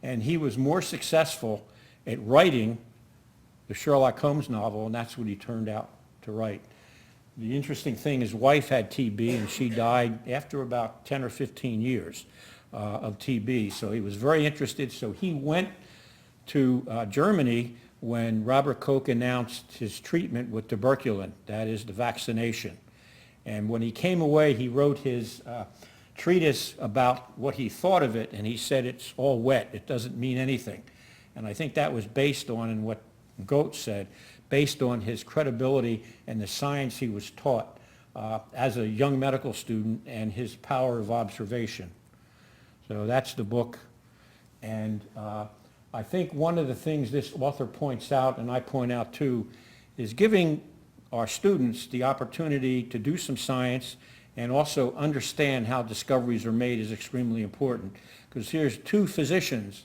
And he was more successful at writing the Sherlock Holmes novel, and that's what he turned out to write. The interesting thing, his wife had TB, and she died after about 10 or 15 years of TB. So he was very interested. So he went to Germany when Robert Koch announced his treatment with tuberculin, that is the vaccination. And when he came away, he wrote his treatise about what he thought of it, and he said it's all wet, it doesn't mean anything. And I think that was based on, and what Goetz said, based on his credibility and the science he was taught as a young medical student and his power of observation. So that's the book. And I think one of the things this author points out, and I point out too, is giving our students the opportunity to do some science and also understand how discoveries are made is extremely important. Because here's 2 physicians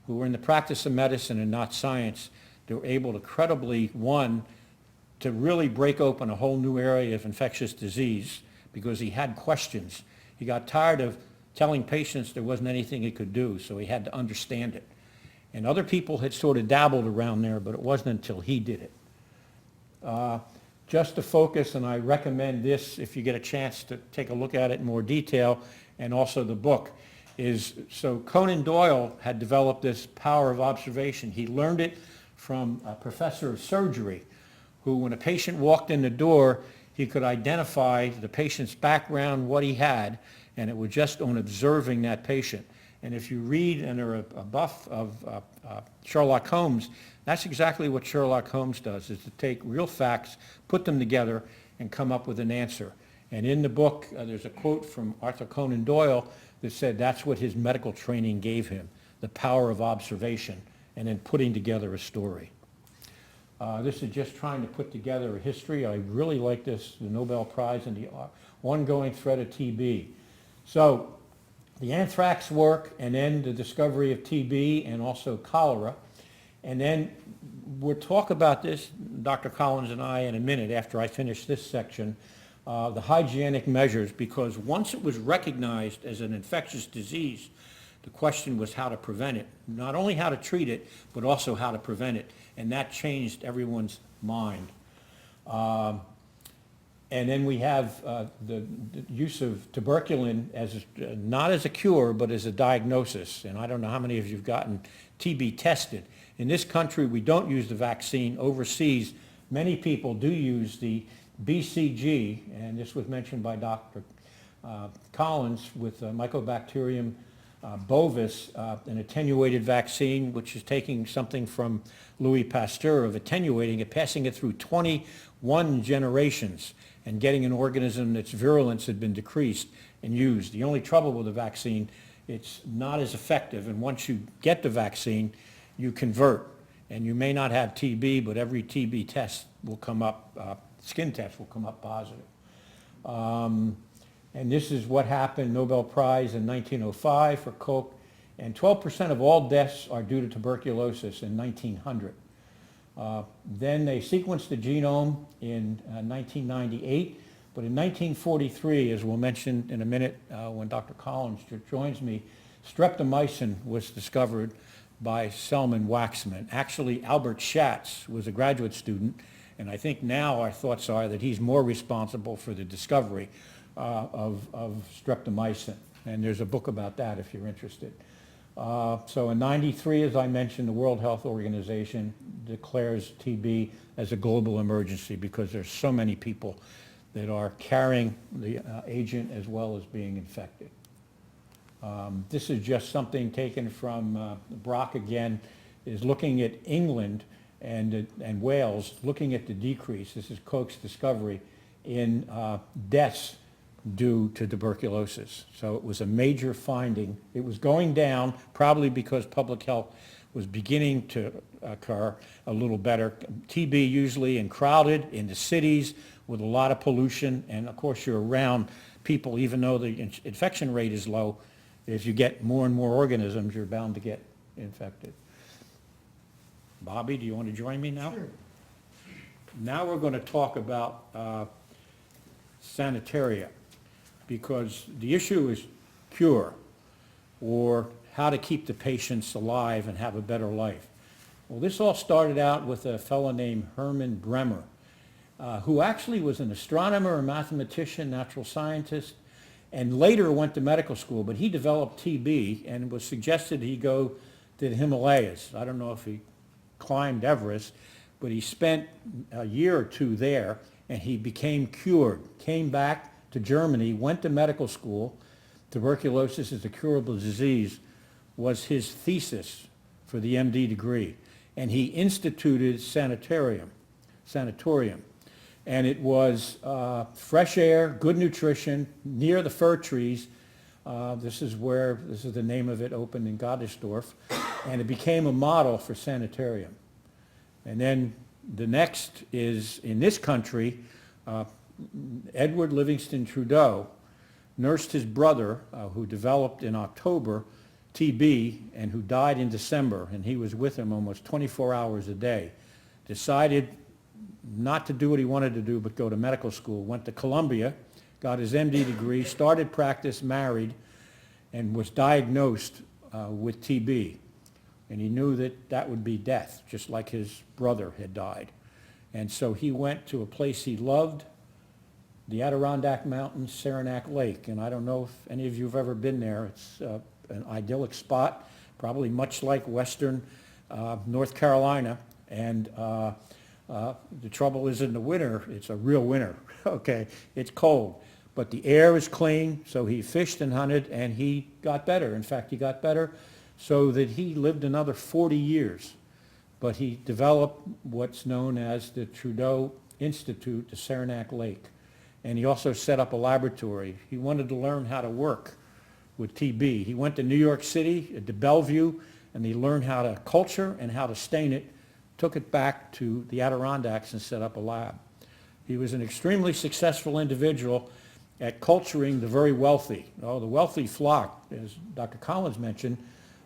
who were in the practice of medicine and not science. They were able to credibly, one, to really break open a whole new area of infectious disease because he had questions. He got tired of telling patients there wasn't anything he could do, so he had to understand it. And other people had sort of dabbled around there, but it wasn't until he did it. Just to focus, and I recommend this if you get a chance to take a look at it in more detail, and also the book, is so Conan Doyle had developed this power of observation. He learned it from a professor of surgery who, when a patient walked in the door, he could identify the patient's background, what he had, and it was just on observing that patient. And if you read and are a buff of Sherlock Holmes, that's exactly what Sherlock Holmes does, is to take real facts, put them together, and come up with an answer. And in the book, there's a quote from Arthur Conan Doyle that said that's what his medical training gave him, the power of observation, and then putting together a story. This is just trying to put together a history. I really like this, the Nobel Prize and the ongoing threat of TB. So the anthrax work, and then the discovery of TB and also cholera. And then we'll talk about this, Dr. Collins and I, in a minute after I finish this section, the hygienic measures, because once it was recognized as an infectious disease, the question was how to prevent it. Not only how to treat it, but also how to prevent it. And that changed everyone's mind. And then we have the use of tuberculin as not as a cure, but as a diagnosis. And I don't know how many of you have gotten TB tested. In this country, we don't use the vaccine. Overseas, many people do use the BCG, and this was mentioned by Dr. Collins with Mycobacterium Bovis, an attenuated vaccine, which is taking something from Louis Pasteur of attenuating it, passing it through 21 generations, and getting an organism that's virulence had been decreased and used. The only trouble with the vaccine, it's not as effective, and once you get the vaccine, you convert, and you may not have TB, but every TB test will come up, skin test will come up positive. And this is what happened, Nobel Prize in 1905 for Koch, and 12% of all deaths are due to tuberculosis in 1900. Then they sequenced the genome in 1998, but in 1943, as we'll mention in a minute when Dr. Collins joins me, streptomycin was discovered by Selman Waxman. Actually, Albert Schatz was a graduate student, and I think now our thoughts are that he's more responsible for the discovery of streptomycin. And there's a book about that if you're interested. So in '93, as I mentioned, the World Health Organization declares TB as a global emergency because there's so many people that are carrying the agent as well as being infected. This is just something taken from Brock again, is looking at England and Wales, looking at the decrease. This is Koch's discovery in deaths due to tuberculosis. So it was a major finding. It was going down probably because public health was beginning to occur a little better. TB usually in crowded in the cities with a lot of pollution, and of course you're around people, even though the infection rate is low, if you get more and more organisms, you're bound to get infected. Bobby, do you want to join me now? Sure. Now we're going to talk about sanitaria, because the issue is cure, or how to keep the patients alive and have a better life. Well, this all started out with a fellow named Hermann Bremer, who actually was an astronomer, a mathematician, natural scientist, and later went to medical school, but he developed TB and it was suggested he go to the Himalayas. I don't know if he climbed Everest, but he spent a year or two there and he became cured, came back to Germany, went to medical school. Tuberculosis is a curable disease was his thesis for the MD degree, and he instituted sanatorium. And it was fresh air, good nutrition, near the fir trees. This is the name of it, opened in Gottesdorf, and it became a model for sanitarium. And then the next is, in this country, Edward Livingston Trudeau nursed his brother, who developed in October TB and who died in December, and he was with him almost 24 hours a day. Decided not to do what he wanted to do, but go to medical school. Went to Columbia, got his MD degree, started practice, married, and was diagnosed with TB. And he knew that that would be death, just like his brother had died. And so he went to a place he loved, the Adirondack Mountains, Saranac Lake. And I don't know if any of you have ever been there. It's an idyllic spot, probably much like western North Carolina. And the trouble is in the winter, it's a real winter, okay? It's cold, but the air is clean, so he fished and hunted, and he got better. In fact, he got better so that he lived another 40 years. But he developed what's known as the Trudeau Institute to Saranac Lake. And he also set up a laboratory. He wanted to learn how to work with TB. He went to New York City, to Bellevue, and he learned how to culture and how to stain it, took it back to the Adirondacks and set up a lab. He was an extremely successful individual at culturing the very wealthy. Oh, the wealthy flocked, as Dr. Collins mentioned.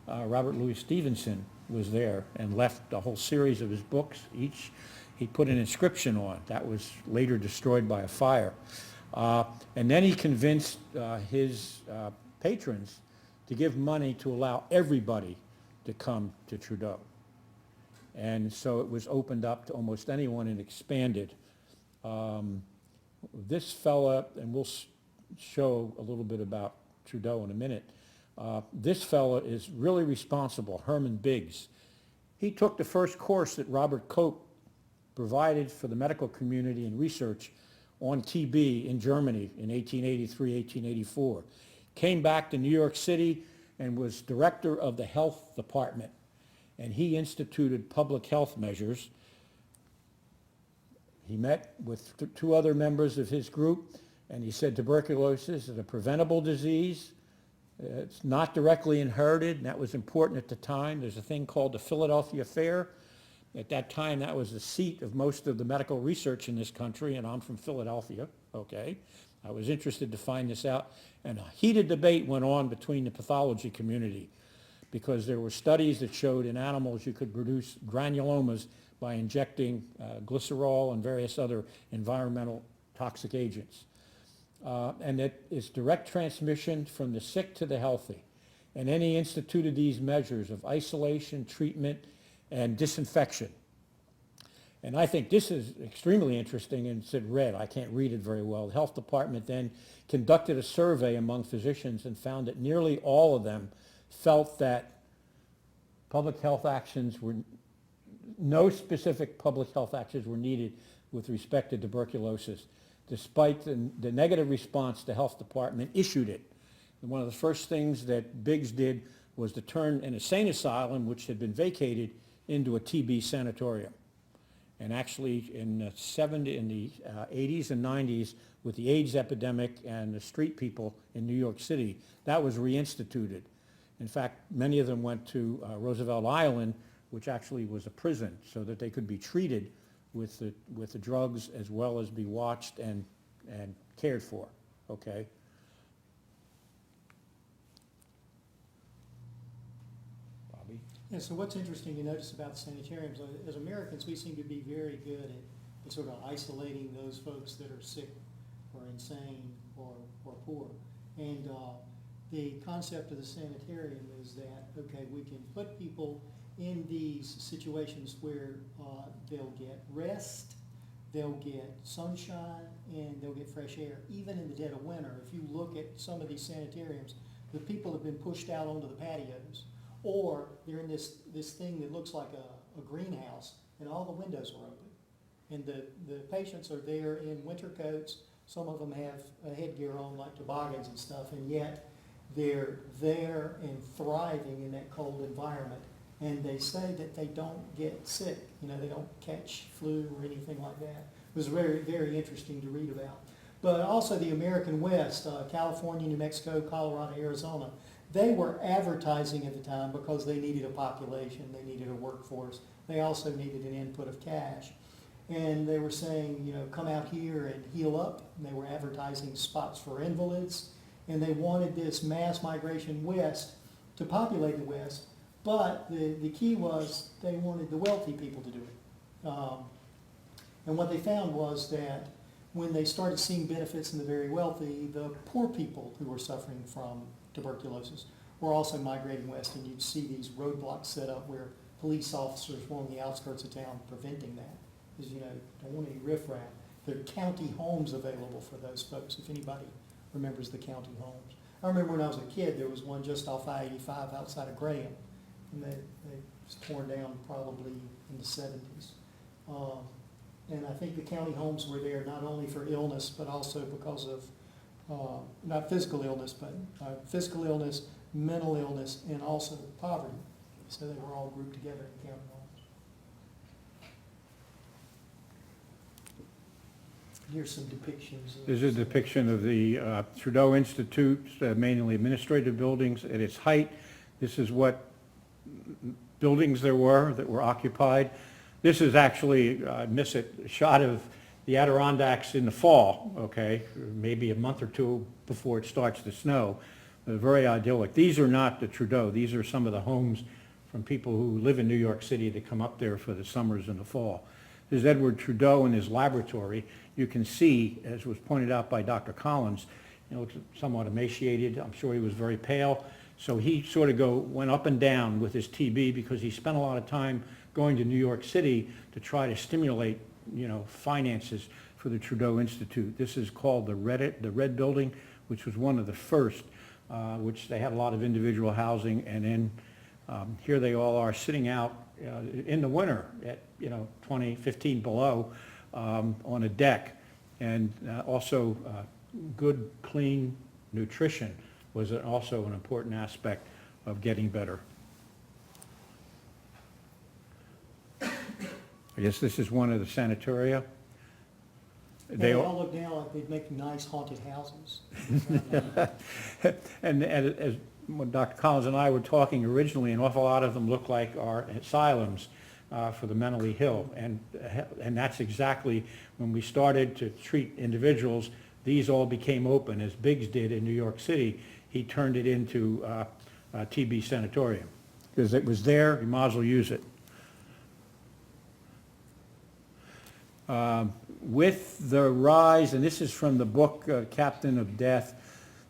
Robert Louis Stevenson was there and left a whole series of his books. Each he put an inscription on. That was later destroyed by a fire. And then he convinced his patrons to give money to allow everybody to come to Trudeau. And so it was opened up to almost anyone and expanded. This fella, and we'll show a little bit about Trudeau in a minute, this fella is really responsible, Herman Biggs. He took the first course that Robert Koch provided for the medical community and research on TB in Germany in 1883, 1884. Came back to New York City and was director of the health department. And he instituted public health measures. He met with two other members of his group, and he said tuberculosis is a preventable disease. It's not directly inherited, and that was important at the time. There's a thing called the Philadelphia Fair. At that time, that was the seat of most of the medical research in this country, and I'm from Philadelphia, okay? I was interested to find this out, and a heated debate went on between the pathology community because there were studies that showed in animals you could produce granulomas by injecting glycerol and various other environmental toxic agents. And that it's direct transmission from the sick to the healthy. And then he instituted these measures of isolation, treatment, and disinfection. And I think this is extremely interesting, and it's in red. I can't read it very well. The health department then conducted a survey among physicians and found that nearly all of them felt that public health actions were, no specific public health actions were needed with respect to tuberculosis, despite the negative response the health department issued it. And one of the first things that Biggs did was to turn an insane asylum, which had been vacated, into a TB sanatorium. And actually in the 80s and 90s, with the AIDS epidemic and the street people in New York City, that was reinstituted. In fact, many of them went to Roosevelt Island, which actually was a prison, so that they could be treated with the drugs as well as be watched and cared for, okay? Bobby? Yeah, so what's interesting to notice about sanitariums, as Americans, we seem to be very good at sort of isolating those folks that are sick or insane or poor. And the concept of the sanitarium is that, okay, we can put people in these situations where they'll get rest, they'll get sunshine, and they'll get fresh air, even in the dead of winter. If you look at some of these sanitariums, the people have been pushed out onto the patios, or they're in this thing that looks like a greenhouse, and all the windows are open. And the patients are there in winter coats. Some of them have a headgear on like toboggans and stuff, and yet they're there and thriving in that cold environment. And they say that they don't get sick. You know, they don't catch flu or anything like that. It was very, very interesting to read about. But also the American West, California, New Mexico, Colorado, Arizona, they were advertising at the time because they needed a population, they needed a workforce. They also needed an input of cash. And they were saying, you know, come out here and heal up. And they were advertising spots for invalids. And they wanted this mass migration west to populate the West. But the key was they wanted the wealthy people to do it. And what they found was that when they started seeing benefits in the very wealthy, the poor people who were suffering from tuberculosis were also migrating west. And you'd see these roadblocks set up where police officers were on the outskirts of town preventing that. Because, you know, don't want any riffraff. There are county homes available for those folks, if anybody remembers the county homes. I remember when I was a kid, there was one just off I-85 outside of Graham. And they was torn down probably in the 70s. And I think the county homes were there not only for illness, but also because of, not physical illness, but physical illness, mental illness, and also poverty. So they were all grouped together in county homes. Here's some depictions. This is a depiction of the Trudeau Institute, mainly administrative buildings at its height. This is what buildings there were that were occupied. This is actually, I miss it, a shot of the Adirondacks in the fall, okay, maybe a month or two before it starts to snow. Very idyllic. These are not the Trudeau. These are some of the homes from people who live in New York City that come up there for the summers and the fall. There's Edward Trudeau in his laboratory. You can see, as was pointed out by Dr. Collins, he looks somewhat emaciated. I'm sure he was very pale. So he sort of went up and down with his TB because he spent a lot of time going to New York City to try to stimulate, you know, finances for the Trudeau Institute. This is called the Red Building, which was one of the first, which they had a lot of individual housing. And then here they all are sitting out in the winter at, you know, 20, 15 below on a deck. And also good, clean nutrition was also an important aspect of getting better. I guess this is one of the sanatoria. They all look now like they'd make nice haunted houses. And as when Dr. Collins and I were talking originally, an awful lot of them look like our asylums for the mentally ill. And that's exactly when we started to treat individuals, these all became open, as Biggs did in New York City. He turned it into a TB sanatorium. Because it was there, you might as well use it. With the rise, and this is from the book Captain of Death,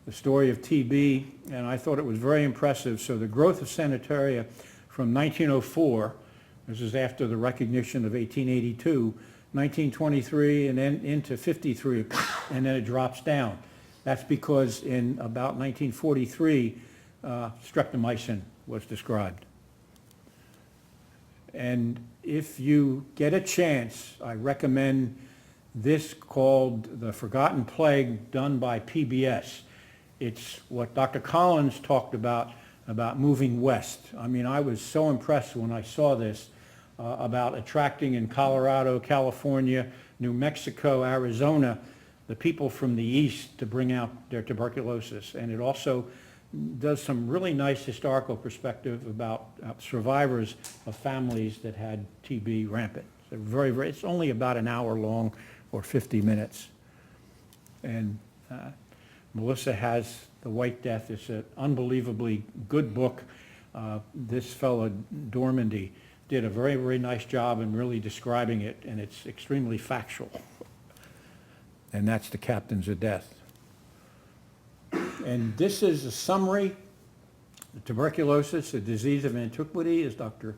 the story of TB, and I thought it was very impressive. So the growth of sanitaria from 1904, this is after the recognition of 1882, 1923, and then into 53, and then it drops down. That's because in about 1943, streptomycin was described. And if you get a chance, I recommend this called The Forgotten Plague, done by PBS. It's what Dr. Collins talked about moving west. I mean, I was so impressed when I saw this about attracting in Colorado, California, New Mexico, Arizona, the people from the east to bring out their tuberculosis. And it also does some really nice historical perspective about survivors of families that had TB rampant. So it's only about an hour long or 50 minutes. And Melissa has The White Death. It's an unbelievably good book. This fellow, Dormandy, did a very, very nice job in really describing it, and it's extremely factual. And that's The Captains of Death. And this is a summary. Tuberculosis, a disease of antiquity, as Dr.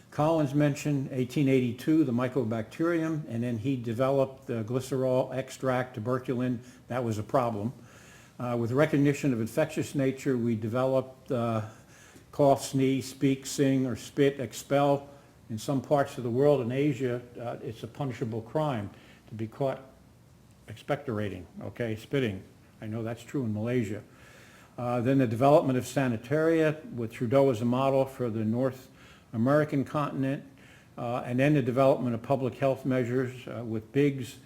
Collins mentioned, 1882, the mycobacterium, and then he developed the glycerol extract, tuberculin. That was a problem. With recognition of infectious nature, we developed cough, sneeze, speak, sing, or spit, expel. In some parts of the world, in Asia, it's a punishable crime to be caught expectorating, okay, spitting. I know that's true in Malaysia. Then the development of sanitaria with Trudeau as a model for the North American continent, and then the development of public health measures with Biggs,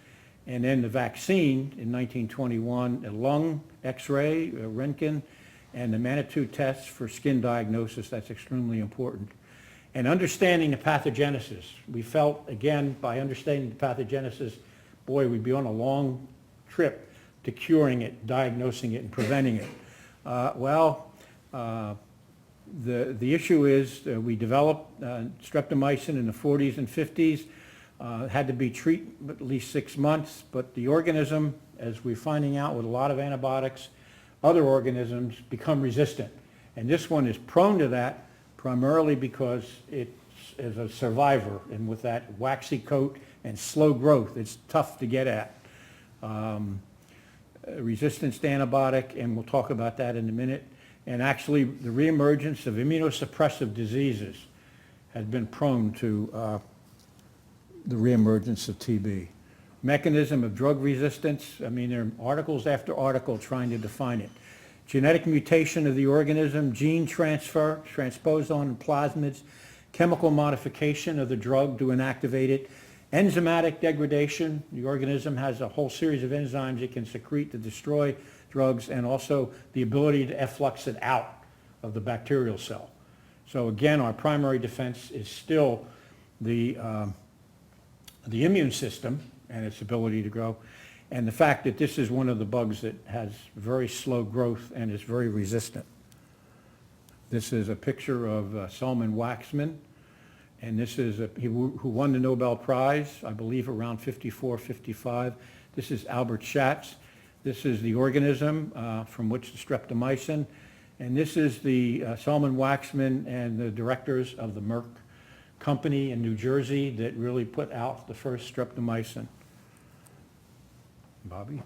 and then the vaccine in 1921, a lung X-ray, Röntgen, and the Manitou tests for skin diagnosis. That's extremely important. And understanding the pathogenesis. We felt, again, by understanding the pathogenesis, boy, we'd be on a long trip to curing it, diagnosing it, and preventing it. The issue is we developed streptomycin in the 40s and 50s, had to be treated at least 6 months, but the organism, as we're finding out with a lot of antibiotics, other organisms become resistant. And this one is prone to that primarily because it is a survivor, and with that waxy coat and slow growth, it's tough to get at. Resistance to antibiotic, and we'll talk about that in a minute. And actually, the reemergence of immunosuppressive diseases has been prone to the reemergence of TB. Mechanism of drug resistance, I mean, there are articles after article trying to define it. Genetic mutation of the organism, gene transfer, transposon and plasmids, chemical modification of the drug to inactivate it, enzymatic degradation. The organism has a whole series of enzymes it can secrete to destroy drugs, and also the ability to efflux it out of the bacterial cell. So again, our primary defense is still the immune system and its ability to grow, and the fact that this is one of the bugs that has very slow growth and is very resistant. This is a picture of Solomon Waxman, and this is who won the Nobel Prize, I believe around 54, 55. This is Albert Schatz. This is the organism from which the streptomycin, and this is the Solomon Waxman and the directors of the Merck company in New Jersey that really put out the first streptomycin. Bobby?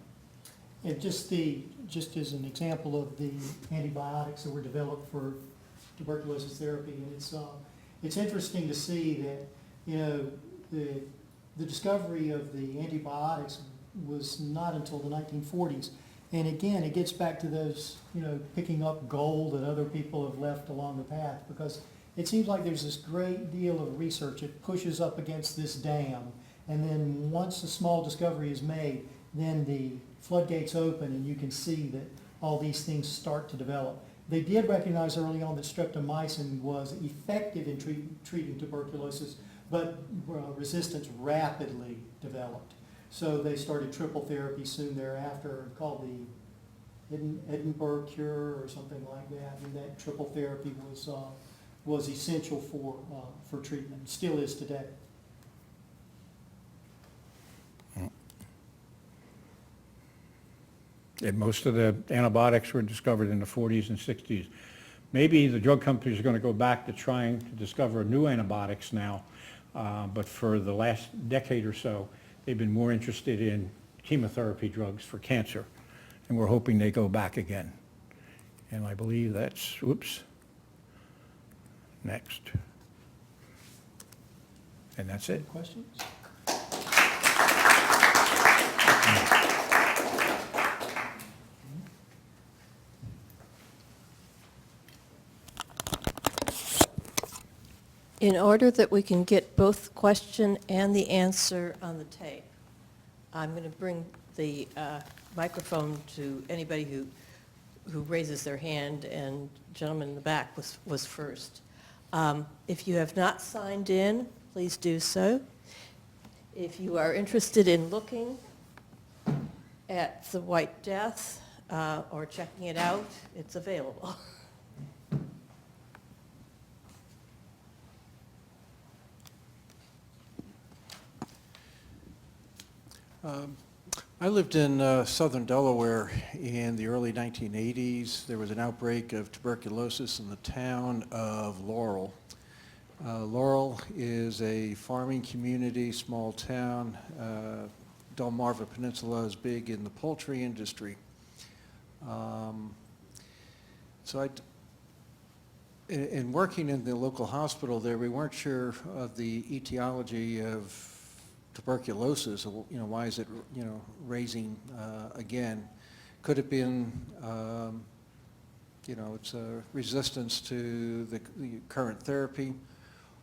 And just as an example of the antibiotics that were developed for tuberculosis therapy, and it's interesting to see that, you know, the discovery of the antibiotics was not until the 1940s, And again, it gets back to those, picking up gold that other people have left along the path, because it seems like there's this great deal of research. It pushes up against this dam, and then once a small discovery is made, then the floodgates open and you can see that all these things start to develop. They did recognize early on that streptomycin was effective in treating tuberculosis, but resistance rapidly developed. So they started triple therapy soon thereafter, called the Edinburgh cure or something like that. And that triple therapy was essential for treatment, still is today. And most of the antibiotics were discovered in the 40s and 60s. Maybe the drug companies are going to go back to trying to discover new antibiotics now, but for the last decade or so, they've been more interested in chemotherapy drugs for cancer, and we're hoping they go back again. And I believe that's, next. And that's it. Questions? In order that we can get both the question and the answer on the tape, I'm going to bring the microphone to anybody who raises their hand, and the gentleman in the back was first. If you have not signed in, please do so. If you are interested in looking at the White Death or checking it out, it's available. I lived in southern Delaware in the early 1980s. There was an outbreak of tuberculosis in the town of Laurel. Laurel is a farming community, small town. Delmarva Peninsula is big in the poultry industry. In working in the local hospital there, we weren't sure of the etiology of tuberculosis. Why is it, raising again? Could it been, it's a resistance to the current therapy,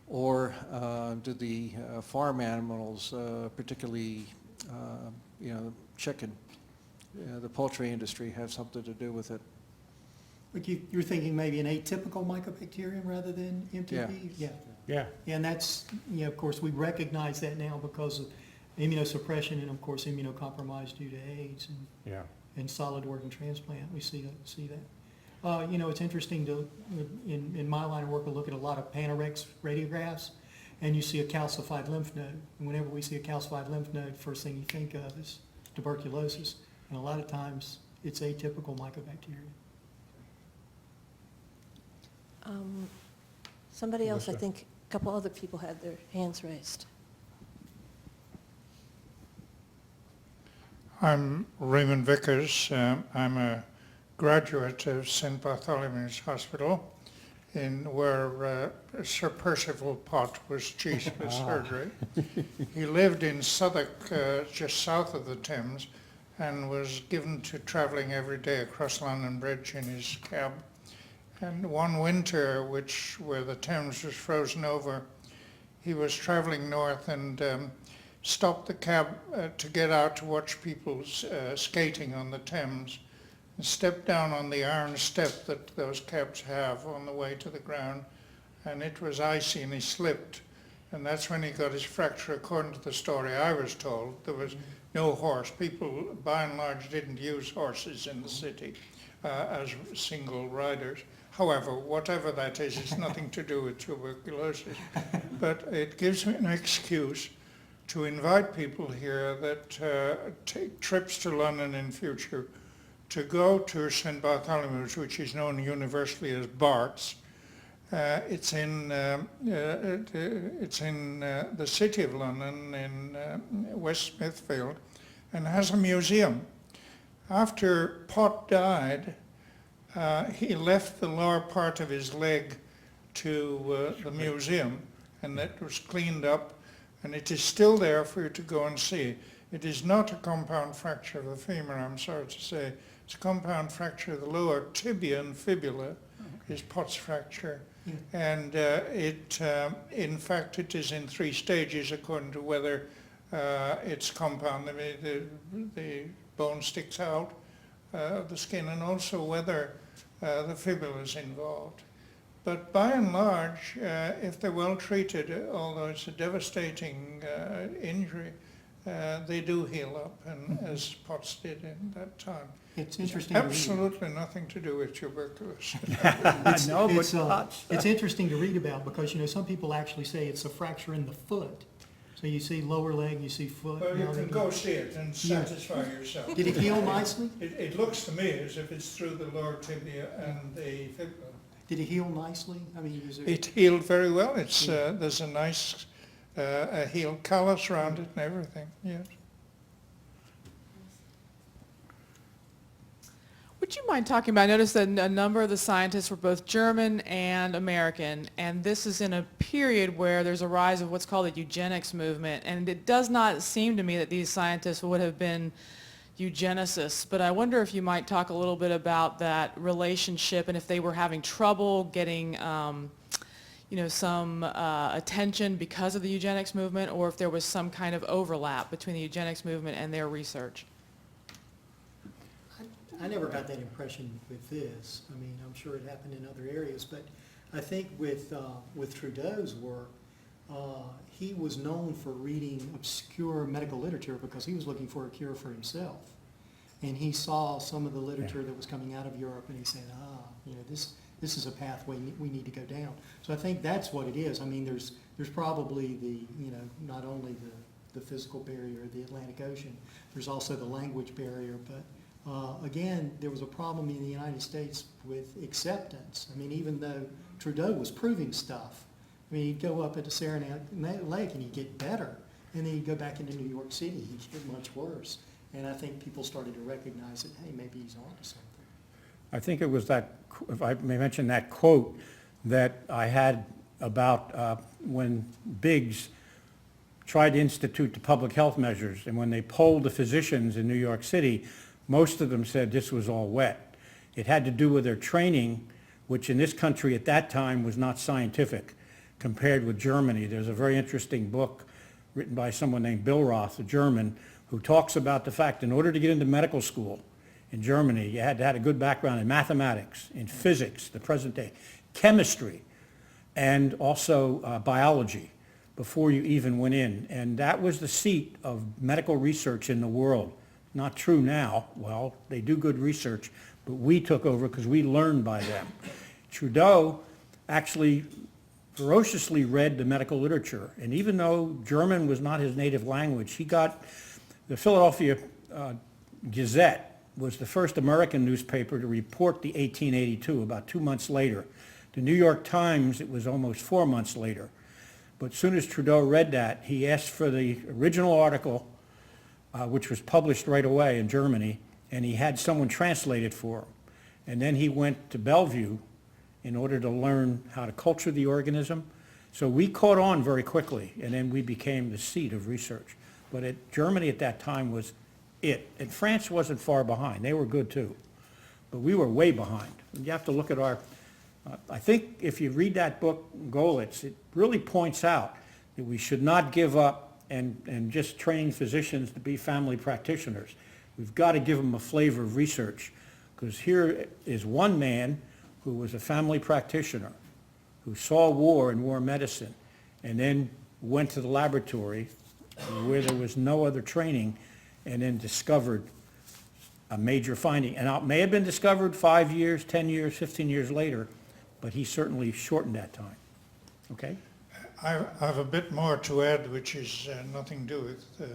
or do the farm animals, particularly, chicken, the poultry industry, have something to do with it? But you're thinking maybe an atypical mycobacterium rather than MTB? Yeah. Yeah. And that's, of course, we recognize that now because of immunosuppression and, of course, immunocompromise due to AIDS and solid organ transplant. We see that. It's interesting to, in my line of work, I look at a lot of Panorex radiographs, and you see a calcified lymph node. And whenever we see a calcified lymph node, first thing you think of is tuberculosis. And a lot of times, it's atypical mycobacteria. Somebody else, I think, a couple other people had their hands raised. I'm Raymond Vickers. I'm a graduate of St. Bartholomew's Hospital, where Sir Percival Pott was chief of surgery. He lived in Southwark, just south of the Thames, and was given to travelling every day across London Bridge in his cab. And one winter, where the Thames was frozen over, he was traveling north and stopped the cab to get out to watch people skating on the Thames, and stepped down on the iron step that those cabs have on the way to the ground, and it was icy and he slipped. And that's when he got his fracture. According to the story I was told, there was no horse. People, by and large, didn't use horses in the city as single riders. However, whatever that is, it's nothing to do with tuberculosis. But it gives me an excuse to invite people here that take trips to London in future to go to St. Bartholomew's, which is known universally as Bart's. It's in the city of London in West Smithfield, and has a museum. After Pott died, he left the lower part of his leg to the museum, and that was cleaned up, and it is still there for you to go and see. It is not a compound fracture of the femur, I'm sorry to say. It's a compound fracture of the lower tibia and fibula is Pott's fracture. And in fact, it is in 3 stages according to whether it's compound, the bone sticks out of the skin, and also whether the fibula is involved. But by and large, if they're well treated, although it's a devastating injury, they do heal up, and as Potts did in that time. It's interesting to read. Absolutely nothing to do with tuberculosis. I know, but It's interesting to read about because, some people actually say it's a fracture in the foot. So you see lower leg, you see foot. Well, you now can they- go see it and satisfy yourself. Did it heal nicely? It looks to me as if it's through the lower tibia and the fibula. Did it heal nicely? I mean, is there? It healed very well. It's there's a nice a healed callus around it and everything. Yes. Would you mind talking about, I noticed that a number of the scientists were both German and American, and this is in a period where there's a rise of what's called the eugenics movement, and it does not seem to me that these scientists would have been eugenicists, but I wonder if you might talk a little bit about that relationship and if they were having trouble getting some attention because of the eugenics movement, or if there was some kind of overlap between the eugenics movement and their research. I never got that impression with this. I mean, I'm sure it happened in other areas, but I think with Trudeau's work, he was known for reading obscure medical literature because he was looking for a cure for himself. And he saw some of the literature that was coming out of Europe, and he said, this is a pathway we need to go down. So I think that's what it is. I mean, there's probably not only the physical barrier of the Atlantic Ocean, there's also the language barrier, but again, there was a problem in the United States with acceptance. I mean, even though Trudeau was proving stuff, I mean, he'd go up at the Saranac Lake and he'd get better, and then he'd go back into New York City, he'd get much worse. And I think people started to recognize that, hey, maybe he's onto something. I think it was that, if I may mention that quote that I had about when Biggs tried to institute the public health measures, and when they polled the physicians in New York City, most of them said this was all wet. It had to do with their training, which in this country at that time was not scientific, compared with Germany. There's a very interesting book written by someone named Bill Roth, a German, who talks about the fact in order to get into medical school in Germany, you had to have a good background in mathematics, in physics, the present day, chemistry, and also biology before you even went in. And that was the seat of medical research in the world. Not true now. Well, they do good research, but we took over because we learned by them. Trudeau actually ferociously read the medical literature, and even though German was not his native language, he got the Philadelphia Gazette was the first American newspaper to report the 1882, about 2 months later. The New York Times, it was almost 4 months later. But as soon as Trudeau read that, he asked for the original article, which was published right away in Germany, and he had someone translate it for him. And then he went to Bellevue in order to learn how to culture the organism. So we caught on very quickly, and then we became the seat of research. But Germany at that time was it. And France wasn't far behind. They were good too. But we were way behind. You have to look at our, I think if you read that book, Golitz, it really points out that we should not give up and just train physicians to be family practitioners. We've got to give them a flavor of research, because here is one man who was a family practitioner, who saw war and war medicine, and then went to the laboratory where there was no other training, and then discovered a major finding. And it may have been discovered 5 years, 10 years, 15 years later, but he certainly shortened that time. Okay? I have a bit more to add, which is nothing to do with the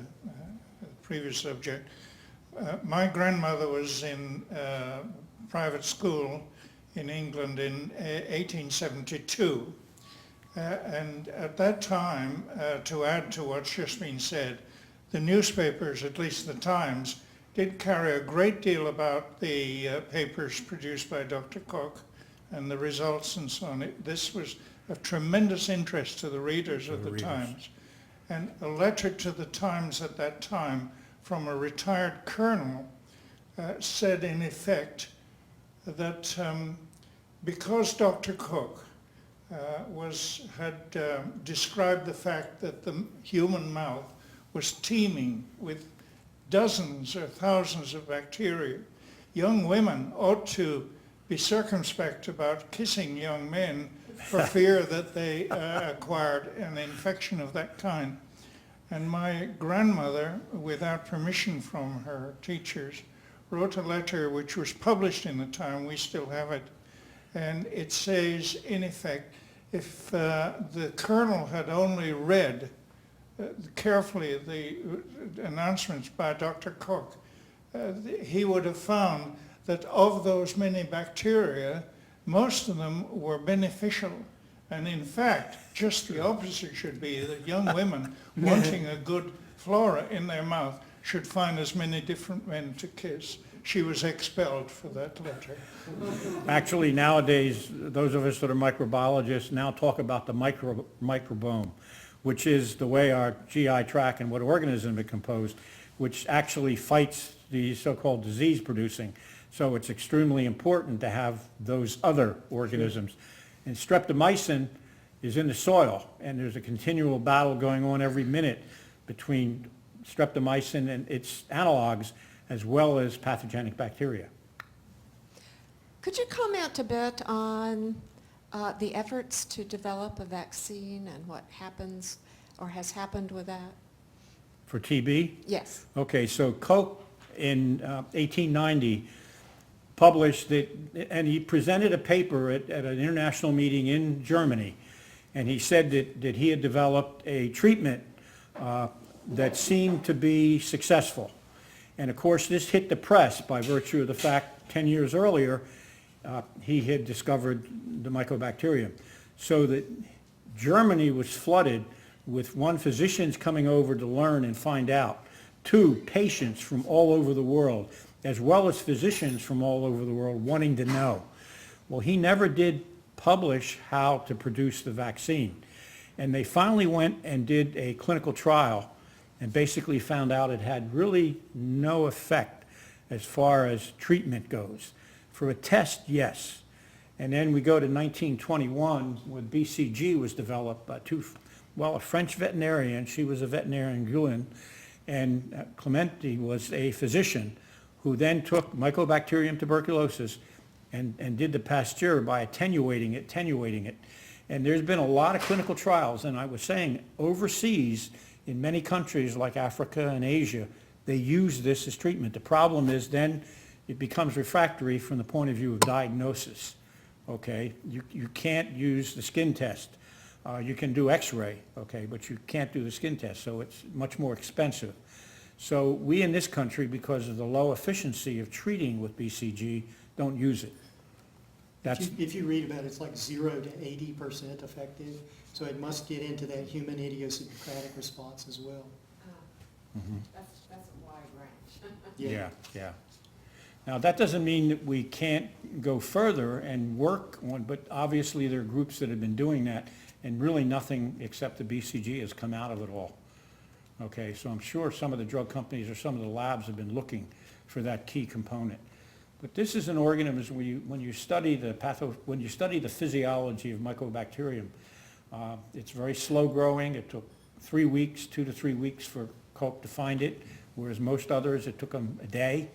previous subject. My grandmother was in private school in England in 1872. And at that time, to add to what's just been said, the newspapers, at least the Times, did carry a great deal about the papers produced by Dr. Koch and the results and so on. This was of tremendous interest to the readers of the Times. And a letter to the Times at that time from a retired colonel said in effect that because Dr. Cook had described the fact that the human mouth was teeming with dozens or thousands of bacteria, young women ought to be circumspect about kissing young men for fear that they acquired an infection of that kind. And my grandmother, without permission from her teachers, wrote a letter which was published in the time, we still have it, and it says, in effect, if the colonel had only read carefully the announcements by Dr. Cook, he would have found that of those many bacteria, most of them were beneficial. And in fact, just the opposite should be, that young women wanting a good flora in their mouth should find as many different men to kiss. She was expelled for that letter. Actually, nowadays, those of us that are microbiologists now talk about the microbiome, which is the way our GI tract and what organisms are composed, which actually fights the so-called disease-producing. So it's extremely important to have those other organisms. And streptomycin is in the soil, and there's a continual battle going on every minute between streptomycin and its analogs, as well as pathogenic bacteria. Could you comment a bit on the efforts to develop a vaccine and what happens or has happened with that? For TB? Yes. Okay, so Koch in 1890 published it, and he presented a paper at an international meeting in Germany, and he said that he had developed a treatment that seemed to be successful. And of course, this hit the press by virtue of the fact 10 years earlier, he had discovered the mycobacterium. So that Germany was flooded with, one, physicians coming over to learn and find out, two, patients from all over the world, as well as physicians from all over the world wanting to know. Well, he never did publish how to produce the vaccine. And they finally went and did a clinical trial and basically found out it had really no effect as far as treatment goes. For a test, yes. And then we go to 1921 when BCG was developed by a French veterinarian, she was a veterinarian, Guillen, and Clementi was a physician who then took Mycobacterium tuberculosis and did the Pasteur by attenuating it. And there's been a lot of clinical trials, and I was saying overseas, in many countries like Africa and Asia, they use this as treatment. The problem is then it becomes refractory from the point of view of diagnosis, okay? You can't use the skin test. You can do x-ray, okay, but you can't do the skin test, so it's much more expensive. So we in this country, because of the low efficiency of treating with BCG, don't use it. That's, If you read about it, it's like 0 to 80% effective, so it must get into that human idiosyncratic response as well. That's a wide range. yeah. Now, that doesn't mean that we can't go further and work on, but obviously there are groups that have been doing that, and really nothing except the BCG has come out of it all. Okay, so I'm sure some of the drug companies or some of the labs have been looking for that key component. But this is an organism when you study the physiology of Mycobacterium, it's very slow growing. It took 3 weeks, 2 to 3 weeks for Koch to find it, whereas most others it took them a day.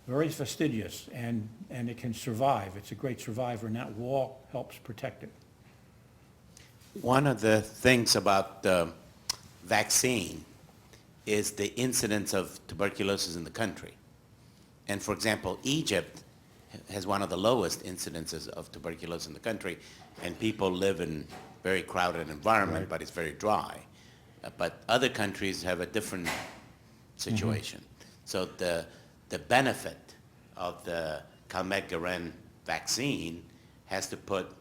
Very fastidious, and it can survive. It's a great survivor, and that wall helps protect it. One of the things about the vaccine is the incidence of tuberculosis in the country. And for example, Egypt has one of the lowest incidences of tuberculosis in the country, and people live in very crowded environment, Right. but it's very dry. But other countries have a different situation. So the benefit of the Calmette-Guerin vaccine has to put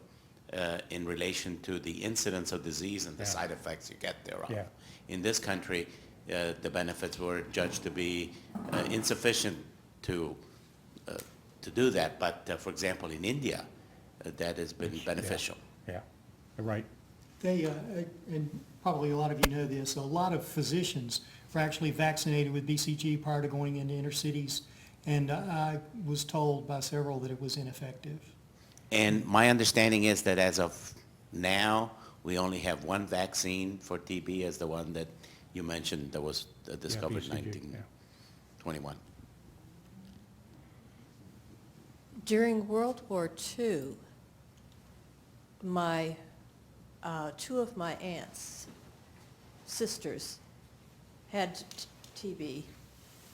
in relation to the incidence of disease and the Yeah. side effects you get thereof. Yeah. In this country, the benefits were judged to be insufficient to do that. But for example, in India, that has been beneficial. Yeah, you're right. They, and probably a lot of you know this, a lot of physicians actually vaccinated with BCG prior to going into inner cities, and I was told by several that it was ineffective. And my understanding is that as of now, we only have one vaccine for TB as the one that you mentioned that was discovered in BCG, 1921. During World War II, two of my aunts, sisters, had TB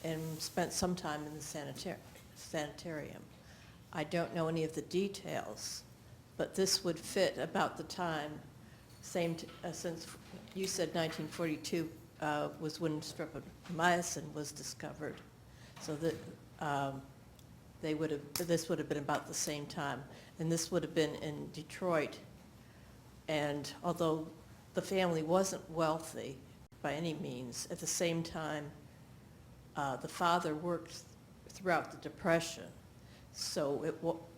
and spent some time in the sanitarium. I don't know any of the details, but this would fit about the time, since you said 1942 was when streptomycin was discovered, so that this would have been about the same time, and this would have been in Detroit. And although the family wasn't wealthy by any means, at the same time, the father worked throughout the Depression, so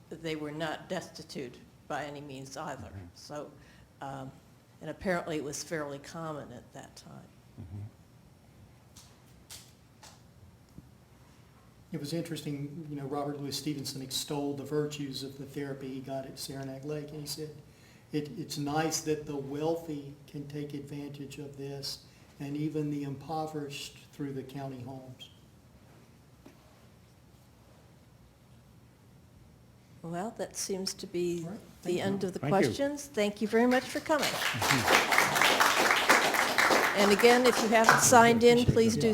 they were not destitute by any means either. So, and apparently it was fairly common at that time. It was interesting, Robert Louis Stevenson extolled the virtues of the therapy he got at Saranac Lake, and he said, it's nice that the wealthy can take advantage of this, and even the impoverished through the county homes. Well, that seems to be All right. the Thank you. end of the Thank you. questions. Thank you very much for coming. And again, if you haven't signed in, please do